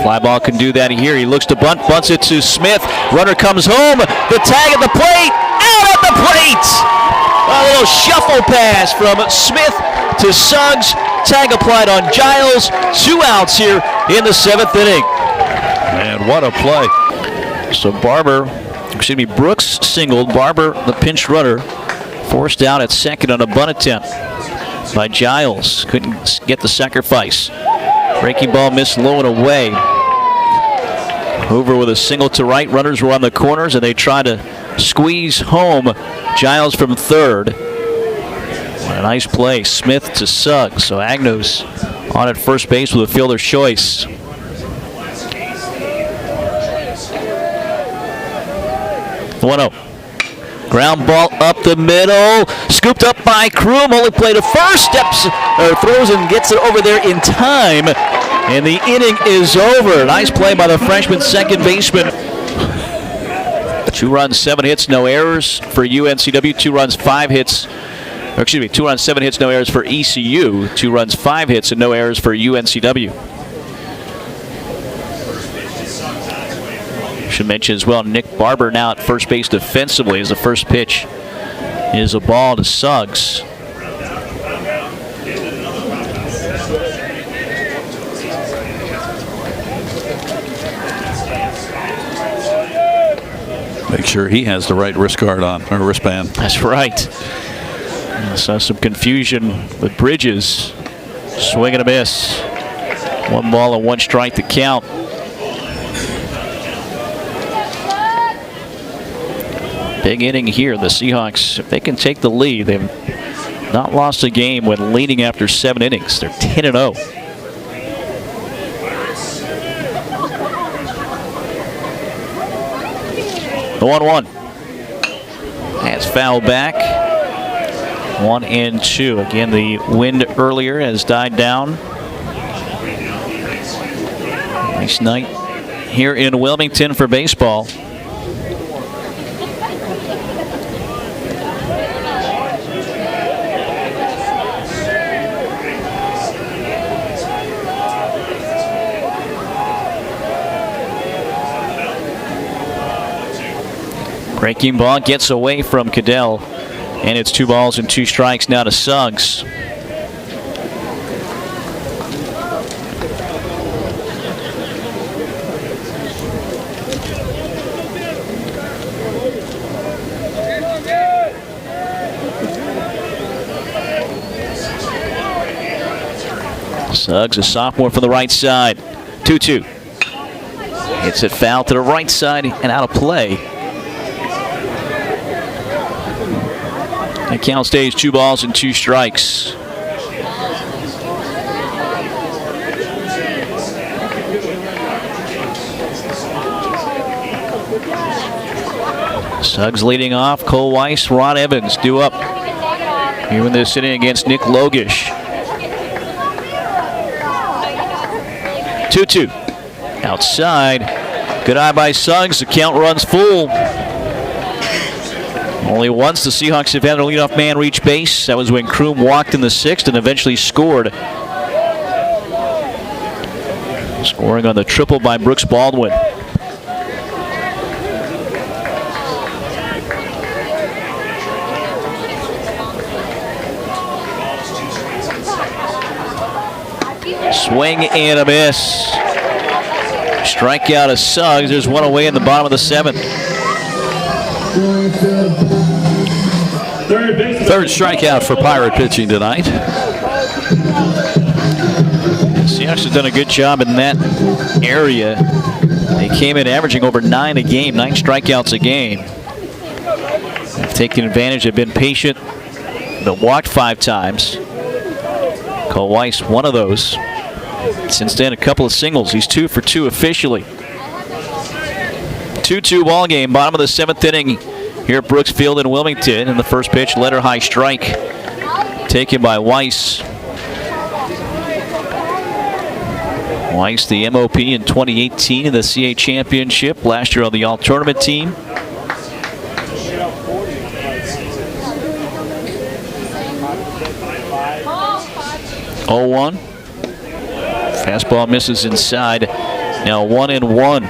Fly ball can do that here. He looks to bunt, bunts it to Smith. Runner comes home. The tag at the plate, out at the plate. A little shuffle pass from Smith to Suggs. Tag applied on Giles. 2 outs here in the 7th inning. Man, what a play. So Brooks singled. Barber, the pinch runner, forced out at second on a bunt attempt by Giles. Couldn't get the sacrifice. Breaking ball missed low and away. Hoover with a single to right. Runners were on the corners, and they tried to squeeze home Giles from third. A nice play. Smith to Suggs. So Agnos on at first base with a fielder's choice. The 1-0. Ground ball up the middle. Scooped up by Kroom. Only play to first. Throws and gets it over there in time. And the inning is over. Nice play by the freshman second baseman. 2 runs, 7 hits, no errors for UNCW. 2 runs, 5 hits. 2 runs, 7 hits, no errors for ECU. 2 runs, 5 hits, and no errors for UNCW. Should mention as well, Nick Barber now at first base defensively as the first pitch is a ball to Suggs. Make sure he has the right wristband. That's right. Saw some confusion with Bridges. Swing and a miss. 1 ball and 1 strike to count. Big inning here. The Seahawks, if they can take the lead, they've not lost a game when leading after 7 innings. They're 10-0. The 1-1. That's fouled back. 1-2. Again, the wind earlier has died down. Nice night here in Wilmington for baseball. Breaking ball gets away from Cadell, and it's 2 balls and 2 strikes now to Suggs. Suggs, a sophomore from the right side. 2-2. Hits it foul to the right side and out of play. The count stays 2 balls and 2 strikes. Suggs leading off. Cole Weiss, Ron Evans due up here in this inning against Nick Logish. 2-2. Outside. Good eye by Suggs. The count runs full. Only once the Seahawks have had their leadoff man reach base. That was when Kroom walked in the 6th and eventually scored. Scoring on the triple by Brooks Baldwin. Swing and a miss. Strikeout of Suggs. There's one away in the bottom of the 7th. Third strikeout for Pirate pitching tonight. Seahawks have done a good job in that area. They came in averaging over 9 a game, 9 strikeouts a game. They've taken advantage, they've been patient, but walked 5 times. Cole Weiss, one of those. Since then, a couple of singles. He's 2 for 2 officially. 2-2 ball game, bottom of the 7th inning here at Brooks Field in Wilmington. And the first pitch, letter high strike, taken by Weiss. Weiss, the MOP in 2018 in the CA Championship. Last year on the All-Tournament team. Oh, 1. Fastball misses inside. Now 1-1.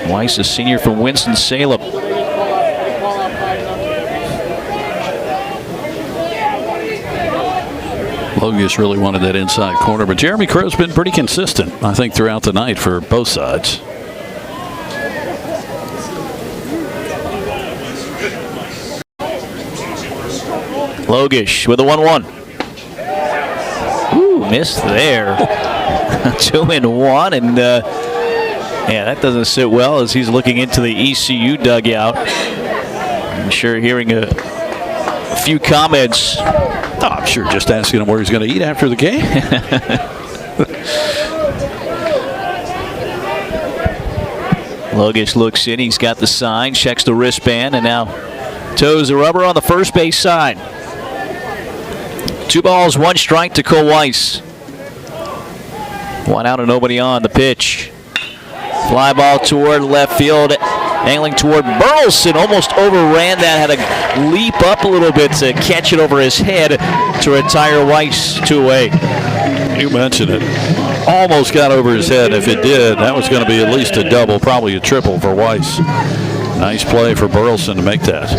Weiss, a senior from Winston-Salem. Logish really wanted that inside corner, but Jeremy Crow's been pretty consistent, I think, throughout the night for both sides. Logish with a 1-1. Ooh, missed there. 2-1, and yeah, that doesn't sit well as he's looking into the ECU dugout. I'm sure hearing a few comments. Oh, I'm sure just asking him where he's going to eat after the game. Logish looks in, he's got the sign, checks the wristband, and now toes the rubber on the first base side. 2 balls, 1 strike to Cole Weiss. 1 out and nobody on. The pitch. Fly ball toward left field, angling toward Burleson. Almost overran that. Had to leap up a little bit to catch it over his head to retire Weiss 2 away. You mentioned it. Almost got over his head. If it did, that was going to be at least a double, probably a triple for Weiss. Nice play for Burleson to make that.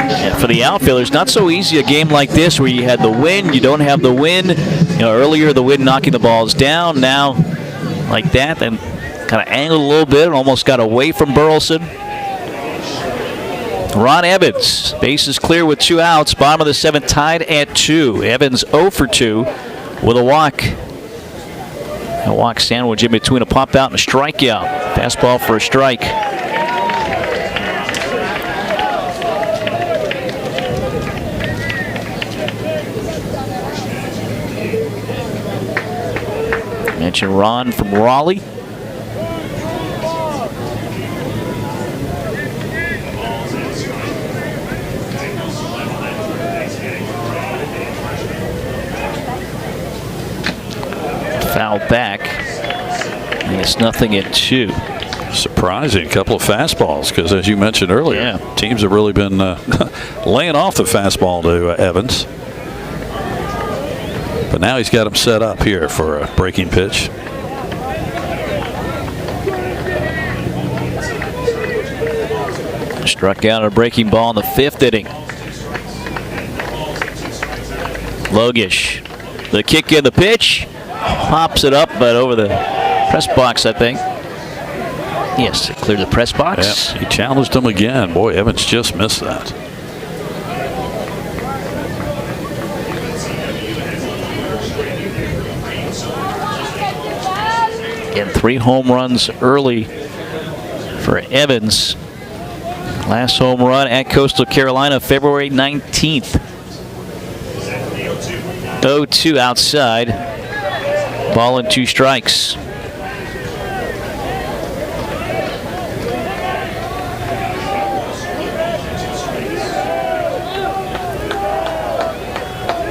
Yeah, for the outfielders, not so easy a game like this where you had the wind, you don't have the wind. You know, earlier the wind knocking the balls down. Now, like that, then kind of angled a little bit and almost got away from Burleson. Ron Evans, bases clear with 2 outs. Bottom of the 7th, tied at 2. Evans 0 for 2 with a walk. A walk sandwich in between a pop out and a strikeout. Fastball for a strike. Mentioned Ron from Raleigh. Foul back. And it's 0-2. Surprising couple of fastballs because, as you mentioned earlier, yeah, teams have really been laying off the fastball to Evans. But now he's got him set up here for a breaking pitch. Struck out a breaking ball in the 5th inning. Logish, the kick in the pitch, pops it up, but over the press box, I think. Yes, it cleared the press box. Yep, he challenged him again. Boy, Evans just missed that. And 3 home runs early for Evans. Last home run at Coastal Carolina, February 19th. 0-2 outside. Ball and 2 strikes.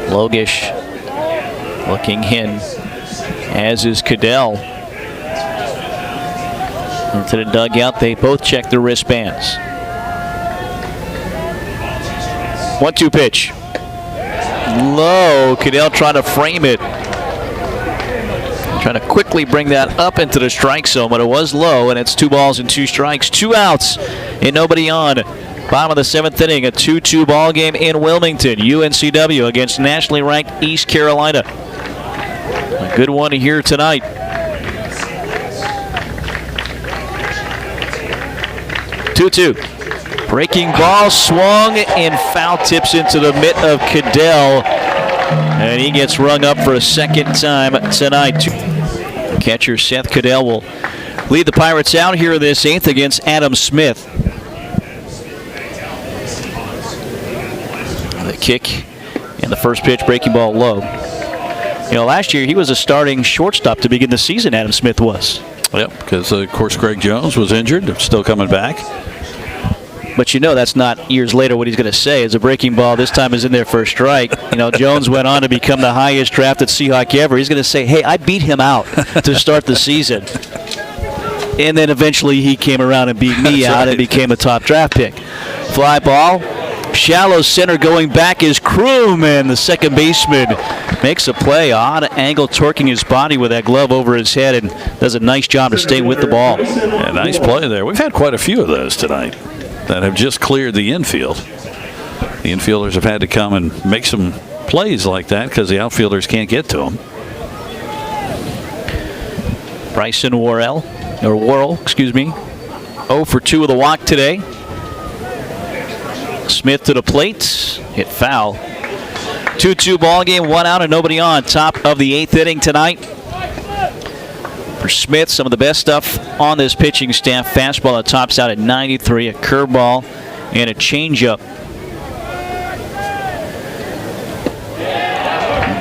Logish looking in, as is Cadell. Into the dugout, they both check their wristbands. 1-2 pitch. Low. Cadell trying to frame it. Trying to quickly bring that up into the strike zone, but it was low, and it's 2 balls and 2 strikes. 2 outs and nobody on. Bottom of the 7th inning, a 2-2 ball game in Wilmington. UNCW against nationally ranked East Carolina. A good one here tonight. 2-2. Breaking ball, swung, and foul tips into the mitt of Cadell. And he gets rung up for a second time tonight. Catcher Seth Cadell will lead the Pirates out here this 8th against Adam Smith. The kick and the first pitch, breaking ball low. You know, last year he was a starting shortstop to begin the season, Adam Smith was. Yep, because of course Greg Jones was injured, still coming back. But you know that's not years later what he's going to say. Is a breaking ball this time is in there for a strike. You know, Jones went on to become the highest drafted Seahawk ever. He's going to say, hey, I beat him out to start the season. And then eventually he came around and beat me out and became a top draft pick. Fly ball. Shallow center going back is Kroom, and the second baseman makes a play. Odd angle, torquing his body with that glove over his head, and does a nice job to stay with the ball. Yeah, nice play there. We've had quite a few of those tonight that have just cleared the infield. The infielders have had to come and make some plays like that because the outfielders can't get to them. Bryson Worrell, 0 for 2 with a walk today. Smith to the plate, hit foul. 2-2 ball game, 1 out and nobody on. Top of the 8th inning tonight. For Smith, some of the best stuff on this pitching staff. Fastball that tops out at 93, a curveball, and a changeup.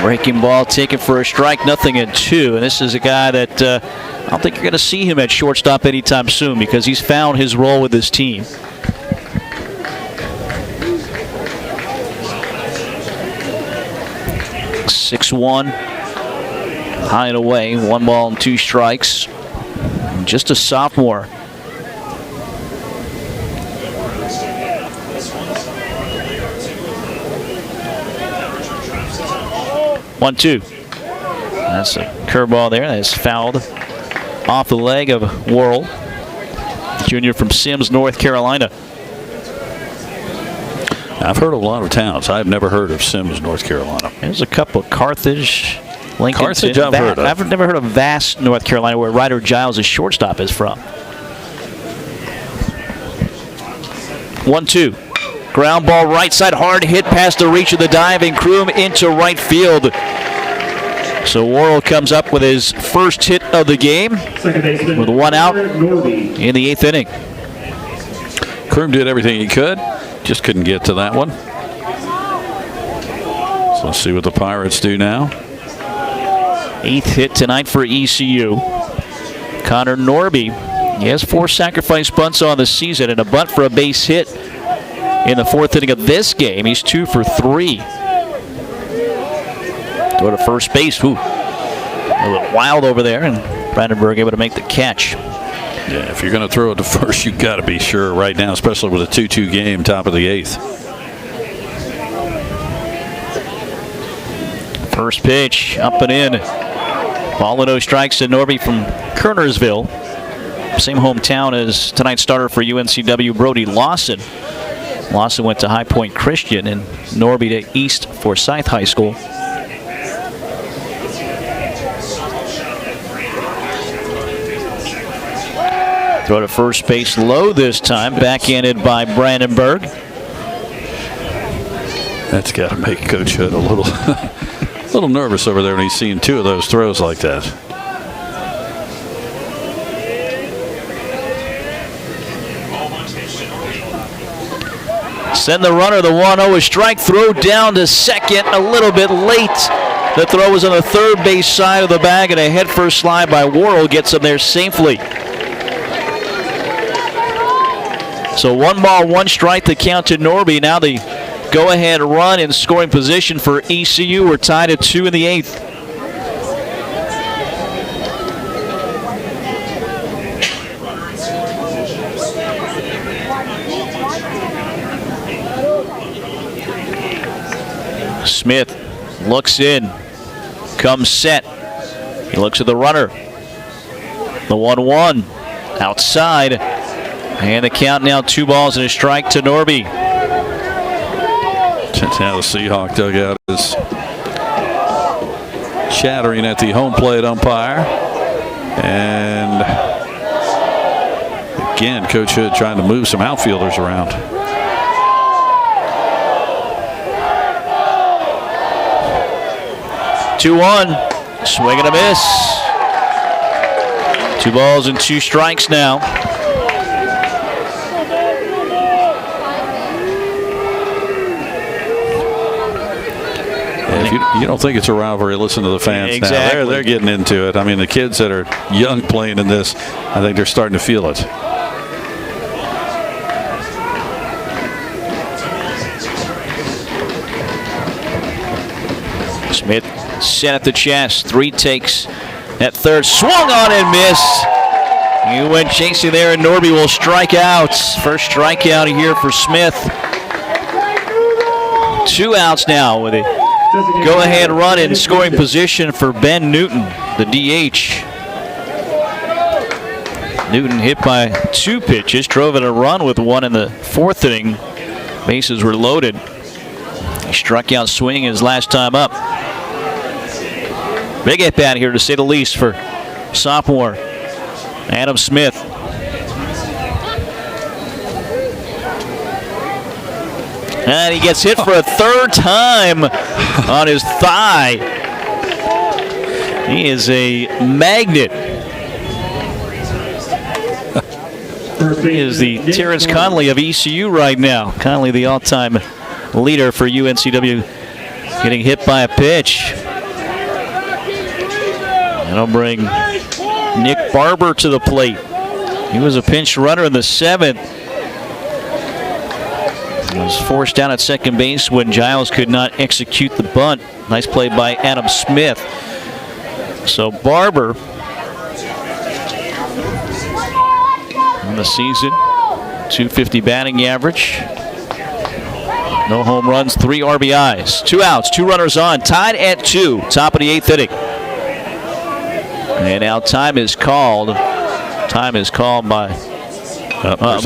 Breaking ball taken for a strike, 0-2. And this is a guy that I don't think you're going to see him at shortstop anytime soon because he's found his role with this team. 6-1, high and away, 1 ball and 2 strikes. Just a sophomore. One-two. That's a curveball there. That's fouled off the leg of Worrell, junior from Sims, North Carolina. I've heard of a lot of towns. I've never heard of Sims, North Carolina. There's a couple. Carthage, Lincoln. Carthage I've heard of. I've never heard of Vass, North Carolina, where Ryder Giles' shortstop is from. 1-2. Ground ball right side, hard hit past the reach of the diving Kroom into right field. So Worrell comes up with his first hit of the game with 1 out in the 8th inning. Kroom did everything he could. Just couldn't get to that one. So let's see what the Pirates do now. 8th hit tonight for ECU. Connor Norby. He has 4 sacrifice bunts on the season and a bunt for a base hit in the 4th inning of this game. He's 2 for 3. Go to first base. Ooh. A little wild over there, and Brandenburg able to make the catch. Yeah, if you're going to throw it to first, you've got to be sure right now, especially with a 2-2 game, top of the 8th. First pitch, up and in. Ball and 0 strikes to Norby from Kernersville. Same hometown as tonight's starter for UNCW, Brody Lawson. Lawson went to High Point Christian and Norby to East Forsyth High School. Throw to first base low this time, backhanded by Brandenburg. That's got to make Coach Hood a little nervous over there when he's seeing 2 of those throws like that. Send the runner, the 1-0 strike, throw down to second, a little bit late. The throw was on the third base side of the bag, and a head-first slide by Worrell gets him there safely. So 1 ball, 1 strike to count to Norby. Now the go-ahead run in scoring position for ECU. We're tied at 2 in the 8th. Smith looks in, comes set. He looks at the runner. The 1-1 outside. And the count now 2 balls and a strike to Norby. Now the Seahawk dugout is chattering at the home plate umpire. And again, Coach Hood trying to move some outfielders around. Two-one, swing and a miss. 2 balls and 2 strikes now. If you don't think it's a rivalry, listen to the fans exactly. now. They're getting into it. I mean, the kids that are young playing in this, I think they're starting to feel it. Smith set at the chest, 3 takes at third, swung on and missed. He went chasing there, and Norby will strike out. First strikeout here for Smith. 2 outs now with a go-ahead run in scoring position for Ben Newton, the DH. Newton hit by 2 pitches, drove in a run with 1 in the 4th inning. Bases were loaded. He struck out swinging his last time up. Big at bat here, to say the least, for sophomore Adam Smith. And he gets hit for a 3rd time on his thigh. He is a magnet. He is the Terrence Conley of ECU right now. Conley, the all-time leader for UNCW, getting hit by a pitch. That'll bring Nick Barber to the plate. He was a pinch runner in the 7th. He was forced down at second base when Giles could not execute the bunt. Nice play by Adam Smith. So Barber in the season, .250 batting average. No home runs, 3 RBIs. 2 outs, 2 runners on, tied at 2, top of the 8th inning. And now time is called. Time is called by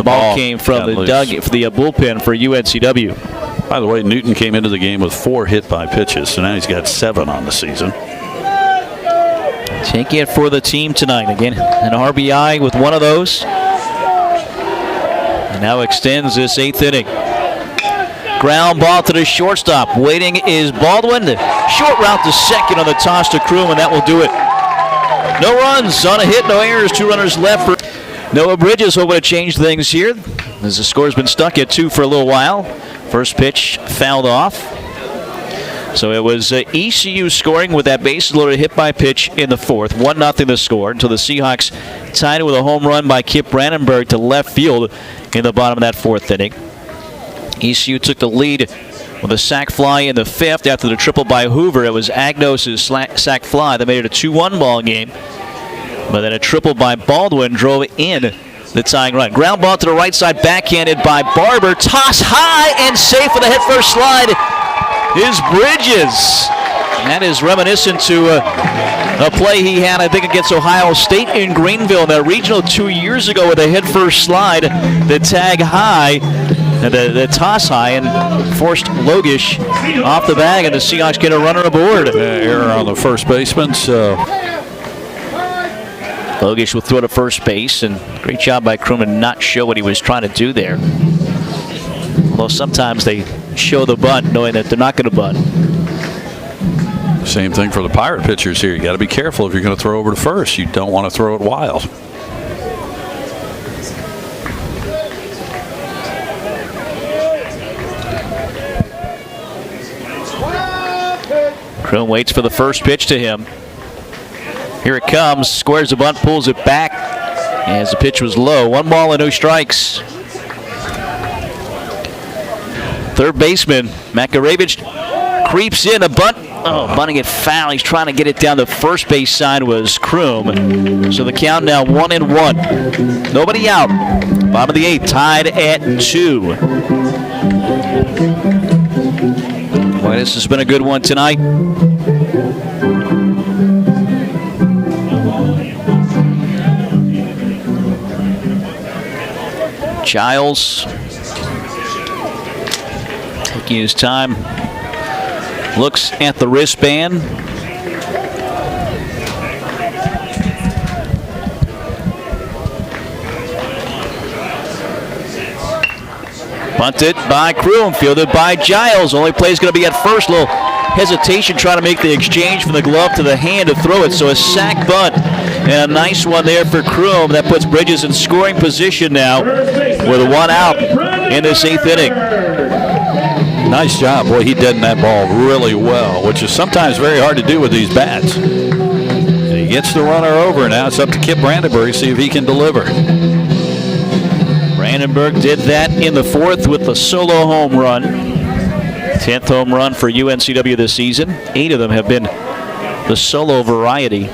ball came from the bullpen for UNCW. By the way, Newton came into the game with 4 hit by pitches, so now he's got 7 on the season. Take it for the team tonight. Again, an RBI with 1 of those. And now extends this 8th inning. Ground ball to the shortstop. Waiting is Baldwin. The short route to second on the toss to Kroom, and that will do it. No runs on a hit, no errors, 2 runners left for Noah Bridges, hoping to change things here, as the score's been stuck at 2 for a little while. First pitch fouled off. So it was ECU scoring with that bases loaded hit by pitch in the 4th. 1-0 the score until the Seahawks tied it with a home run by Kip Brandenburg to left field in the bottom of that 4th inning. ECU took the lead with a sac fly in the 5th after the triple by Hoover. It was Agnos' sac fly that made it a 2-1 ball game. But then a triple by Baldwin drove in the tying run. Ground ball to the right side, backhanded by Barber. Toss high and safe with a hit first slide is Bridges. That is reminiscent to a play he had, I think, against Ohio State in Greenville in the regional 2 years ago with a hit first slide, the tag high, the toss high, and forced Logish off the bag, and the Seahawks get a runner aboard. Error on the first baseman, so Logish will throw to first base, and great job by Kroom to not show what he was trying to do there. Although sometimes they show the bunt knowing that they're not going to bunt. Same thing for the Pirate pitchers here. You got to be careful if you're going to throw over to first. You don't want to throw it wild. Kroom waits for the first pitch to him. Here it comes. Squares the bunt, pulls it back as the pitch was low. 1 ball and no strikes. Third baseman Makarevich creeps in. A bunt. Oh, bunting it foul. He's trying to get it down the first base side was Kroom. So the count now 1-1. Nobody out. Bottom of the 8th, tied at 2. Boy, this has been a good one tonight. Giles taking his time. Looks at the wristband. Bunted by Kroom, fielded by Giles. Only play is going to be at first. Little hesitation trying to make the exchange from the glove to the hand to throw it. So a sac bunt and a nice one there for Kroom. That puts Bridges in scoring position now with 1 out in this 8th inning. Nice job. Boy, he deadened that ball really well, which is sometimes very hard to do with these bats. He gets the runner over. Now it's up to Kip Brandenburg to see if he can deliver. Brandenburg did that in the 4th with the solo home run. 10th home run for UNCW this season. 8 of them have been the solo variety.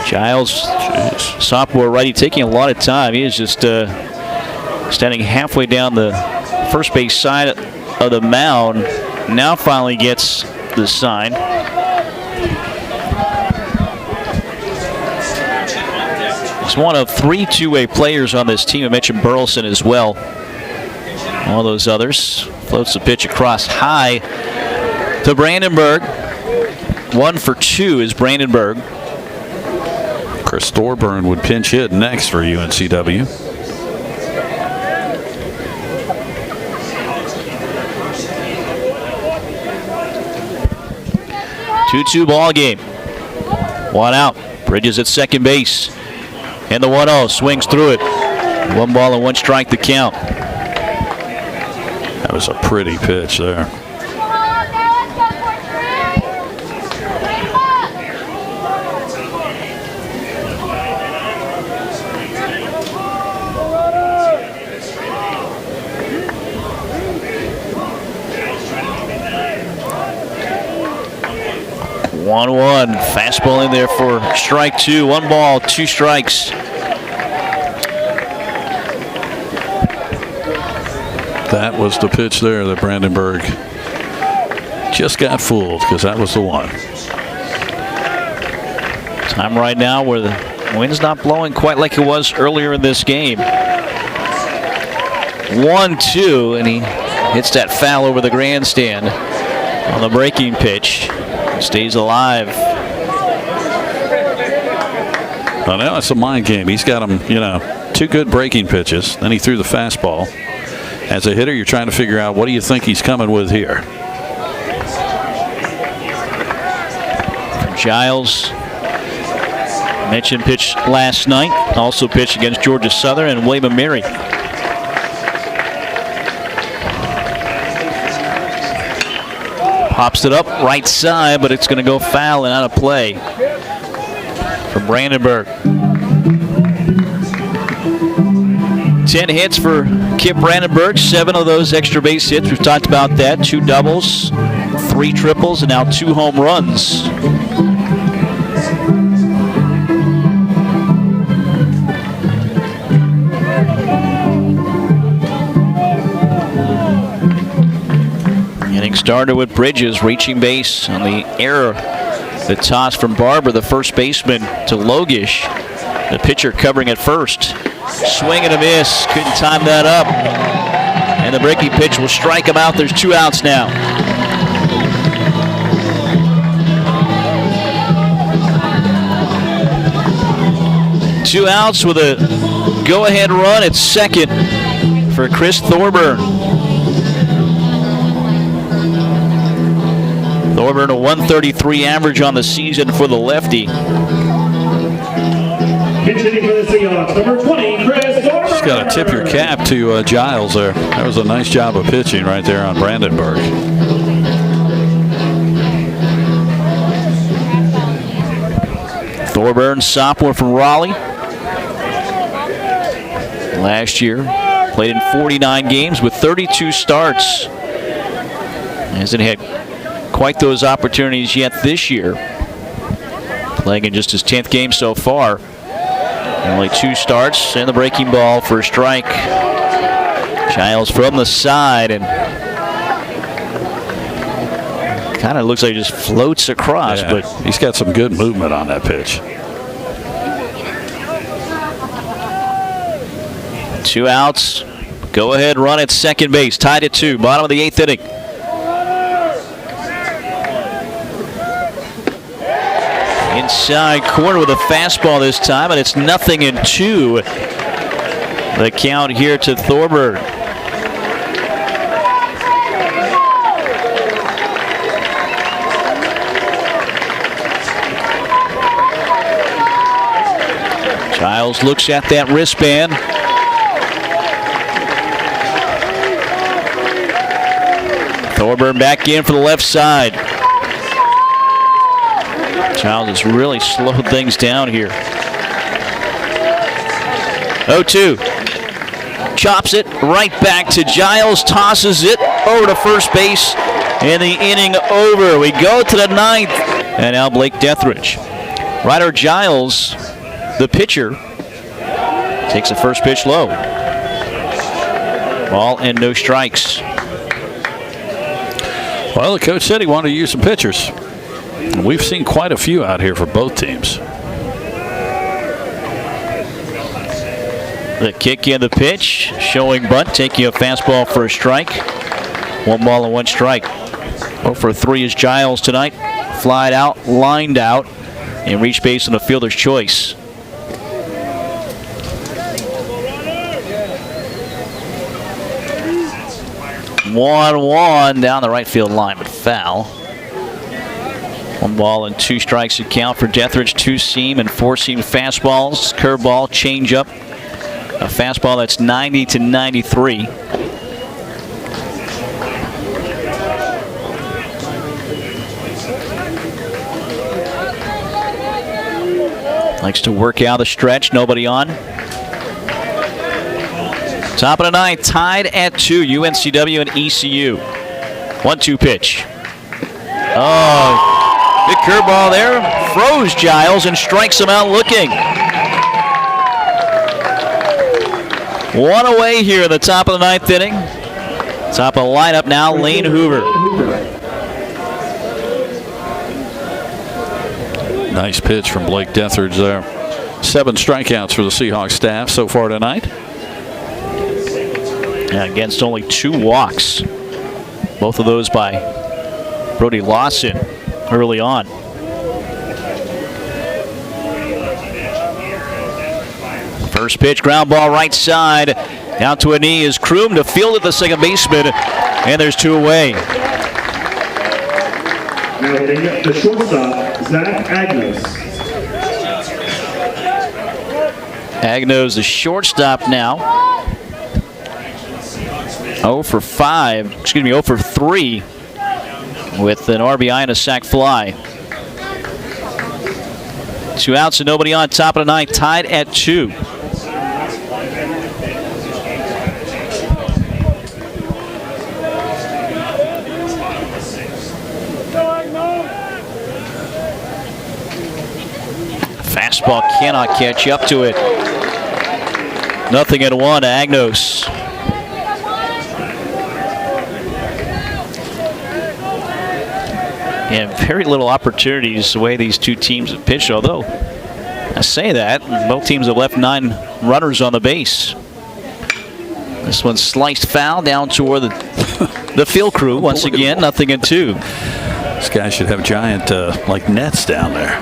Giles, sophomore righty, taking a lot of time. He is just standing halfway down the first base side of the mound. Now finally gets the sign. He's one of 3 two-way players on this team. I mentioned Burleson as well. All those others. Floats the pitch across high to Brandenburg. 1 for 2 is Brandenburg. Chris Thorburn would pinch hit next for UNCW. Two-two ball game. 1 out. Bridges at second base. And the 1-0 swings through it. 1 ball and 1 strike the count. That was a pretty pitch there. One fastball in there for strike 2. 1 ball, 2 strikes. That was the pitch there that Brandenburg just got fooled, because that was the one. Time right now where the wind's not blowing quite like it was earlier in this game. 1-2, and he hits that foul over the grandstand on the breaking pitch. Stays alive. Well, now it's a mind game. He's got him, 2 good breaking pitches. Then he threw the fastball. As a hitter, you're trying to figure out what do you think he's coming with here. Giles, mentioned pitch last night. Also pitched against Georgia Southern and William & Mary. Pops it up right side, but it's going to go foul and out of play from Brandenburg. 10 hits for Kip Brandenburg, 7 of those extra base hits. We've talked about that. 2 doubles, 3 triples, and now 2 home runs. Started with Bridges reaching base on the error. The toss from Barber, the first baseman, to Logish. The pitcher covering at first. Swing and a miss. Couldn't time that up. And the breaking pitch will strike him out. There's 2 outs now. Two outs with a go-ahead run at second for Chris Thorburn. Thorburn, a 133 average on the season for the lefty. Pitching for the Seahawks, number 20, Chris Thorburn. got to tip your cap to Giles there. That was a nice job of pitching right there on Brandenburg. Thorburn, sophomore from Raleigh. Last year, played in 49 games with 32 starts. Hasn't had quite those opportunities yet this year. Playing in just his 10th game so far. Only 2 starts and the breaking ball for a strike. Giles from the side and kind of looks like he just floats across, yeah, but he's got some good movement on that pitch. 2 outs. Go ahead run at second base. Tied at 2. Bottom of the 8th inning. Inside corner with a fastball this time, and it's 0-2. The count here to Thorburn. Giles looks at that wristband. Thorburn back in for the left side. Giles has really slowed things down here. 0-2. Chops it right back to Giles. Tosses it over to first base. And the inning over. We go to the 9th. And now Blake Deathridge. Ryder Giles, the pitcher, takes the first pitch low. Ball and no strikes. Well, the coach said he wanted to use some pitchers. We've seen quite a few out here for both teams. The kick in the pitch, showing bunt, taking a fastball for a strike. 1 ball and 1 strike. 0-for-3 is Giles tonight. Flied out, lined out, and reached base on a fielder's choice. One down the right field line, but foul. 1 ball and 2 strikes to count for Deathridge. 2-seam and 4-seam fastballs, curveball, changeup. A fastball that's 90-93. Likes to work out the stretch. Nobody on. Top of the 9th, tied at 2. UNCW and ECU. 1-2 pitch. Oh, big curveball there. Froze Giles and strikes him out looking. 1 away here in the top of the 9th inning. Top of the lineup now, Lane Hoover. Nice pitch from Blake Deathridge there. 7 strikeouts for the Seahawks staff so far tonight. And against only 2 walks. Both of those by Brody Lawson early on. First pitch, ground ball right side. Down to a knee is Kroom to field at the second baseman. And there's 2 away. Now hitting the shortstop, Zach Agnos. Agnos, the shortstop now. 0 for 3 with an RBI and a sac fly. 2 outs and nobody on. Top of the 9th, tied at 2. Fastball cannot catch up to it. 0-1 to Agnos. And very little opportunities the way these 2 teams have pitched, although I say that, both teams have left 9 runners on the base. This one's sliced foul down toward the field crew once again, 0-2. This guy should have giant like nets down there.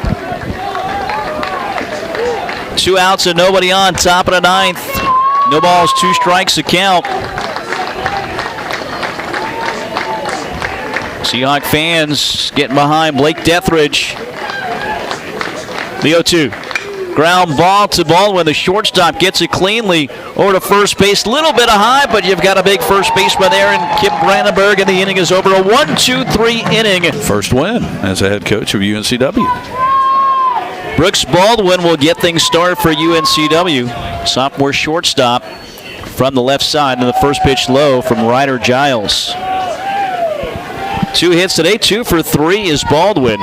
2 outs and nobody on, top of the 9th. No balls, 2 strikes to count. Seahawk fans getting behind Blake Deathridge. The 0-2. Ground ball to Baldwin. The shortstop gets it cleanly over to first base. Little bit of high, but you've got a big first baseman there, and Kip Brandenburg, and the inning is over. A 1-2-3 inning. First win as a head coach of UNCW. Brooks Baldwin will get things started for UNCW. Sophomore shortstop from the left side, and the first pitch low from Ryder Giles. 2 hits today, 2 for 3 is Baldwin.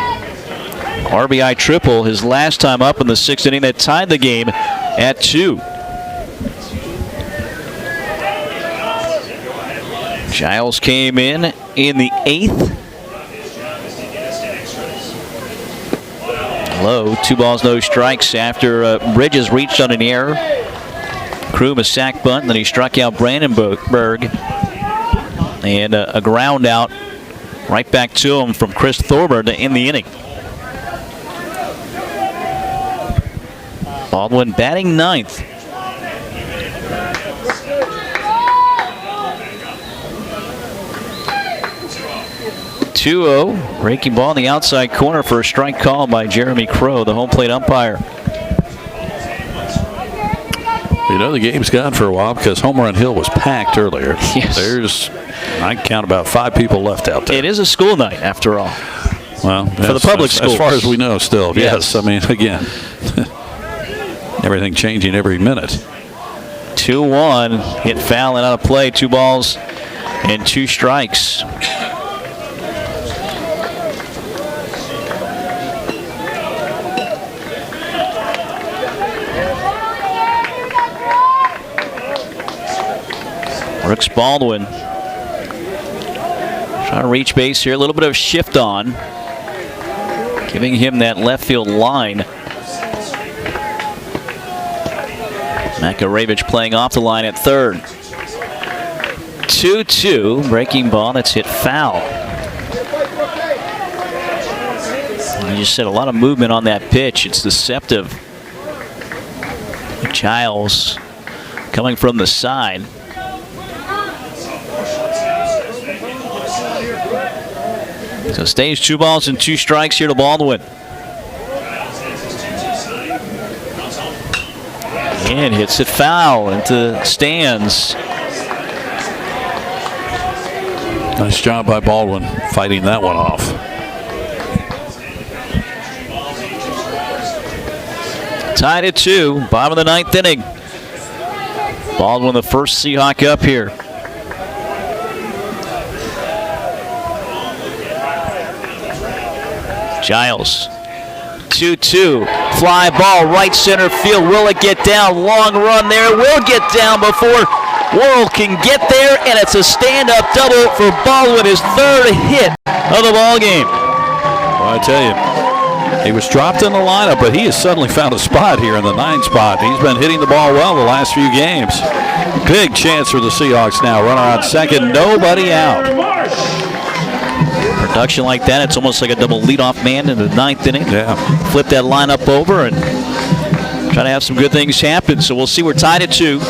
RBI triple his last time up in the 6th inning that tied the game at 2. Giles came in the 8th. Low, 2 balls, no strikes after Bridges reached on an error. Kroom a sac bunt, and then he struck out Brandenburg. And a ground out right back to him from Chris Thorburn to end the inning. Baldwin batting 9th. (2-0). Breaking ball in the outside corner for a strike call by Jeremy Crow, the home plate umpire. You know, the game's gone for a while because Home Run Hill was packed earlier. Yes. I can count about 5 people left out there. It is a school night, after all. Well, for the public schools. As far as we know still, yes. I mean, again, everything changing every minute. 2-1, hit foul and out of play. 2 balls and 2 strikes. Brooks Baldwin trying to reach base here. A little bit of shift on, giving him that left field line. Makaravich playing off the line at third. 2-2, breaking ball that's hit foul. You just said a lot of movement on that pitch. It's deceptive. Giles coming from the side. So stays 2 balls and 2 strikes here to Baldwin. And hits it foul into stands. Nice job by Baldwin fighting that one off. Tied at 2, bottom of the 9th inning. Baldwin, the first Seahawk up here. Giles, 2-2, fly ball, right center field. Will it get down? Long run there. Will get down before Worrell can get there, and it's a stand-up double for Baldwin, his 3rd hit of the ball game. Well, I tell you, he was dropped in the lineup, but he has suddenly found a spot here in the 9 spot. He's been hitting the ball well the last few games. Big chance for the Seahawks now. Runner on second, nobody out. Production like that, it's almost like a double leadoff man in the 9th inning. Yeah. Flip that lineup over and try to have some good things happen. So we'll see. We're tied at 2.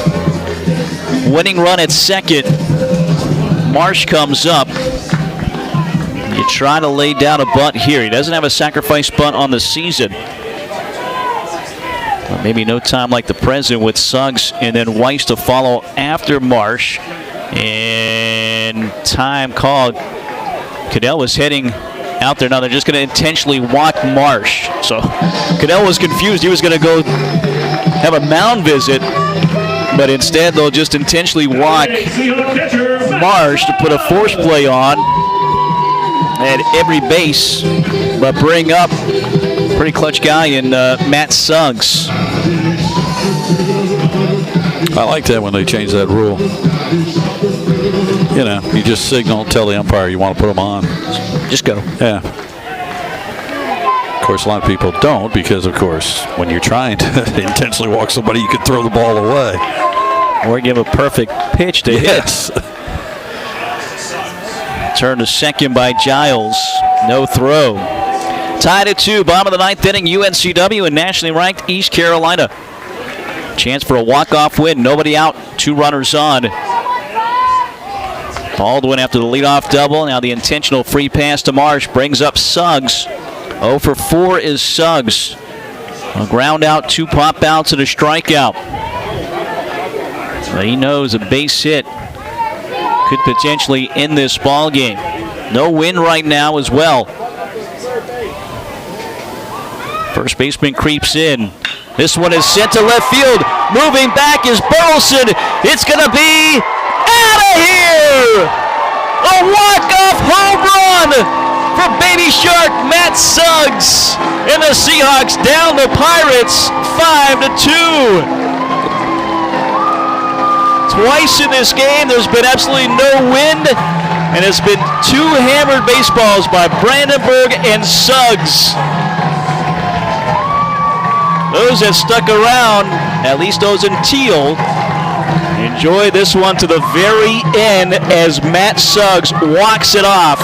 Winning run at second. Marsh comes up. You try to lay down a bunt here. He doesn't have a sacrifice bunt on the season. Well, maybe no time like the present with Suggs and then Weiss to follow after Marsh. And time called. Cadell was heading out there. Now they're just going to intentionally walk Marsh. So Cadell was confused. He was going to go have a mound visit, but instead they'll just intentionally walk Marsh to put a force play on at every base, but bring up pretty clutch guy in Matt Suggs. I like that when they change that rule. You know, you just signal, tell the umpire you want to put them on. Just go. Yeah. Of course, a lot of people don't because, of course, when you're trying to intentionally walk somebody, you can throw the ball away. Or give a perfect pitch to hit. Turn to second by Giles. No throw. Tied at 2, bottom of the 9th inning, UNCW and nationally ranked East Carolina. Chance for a walk-off win. Nobody out. 2 runners on. Baldwin after the leadoff double. Now the intentional free pass to Marsh brings up Suggs. 0 for 4 is Suggs. A ground out, 2 pop outs, and a strikeout. But he knows a base hit could potentially end this ball game. No win right now as well. First baseman creeps in. This one is sent to left field. Moving back is Burleson. It's going to be out of here! A walk-off home run for Baby Shark Matt Suggs. And the Seahawks down the Pirates 5-2. Twice in this game, there's been absolutely no wind, and it's been 2 hammered baseballs by Brandenburg and Suggs. Those that stuck around, at least those in teal, enjoy this one to the very end as Matt Suggs walks it off.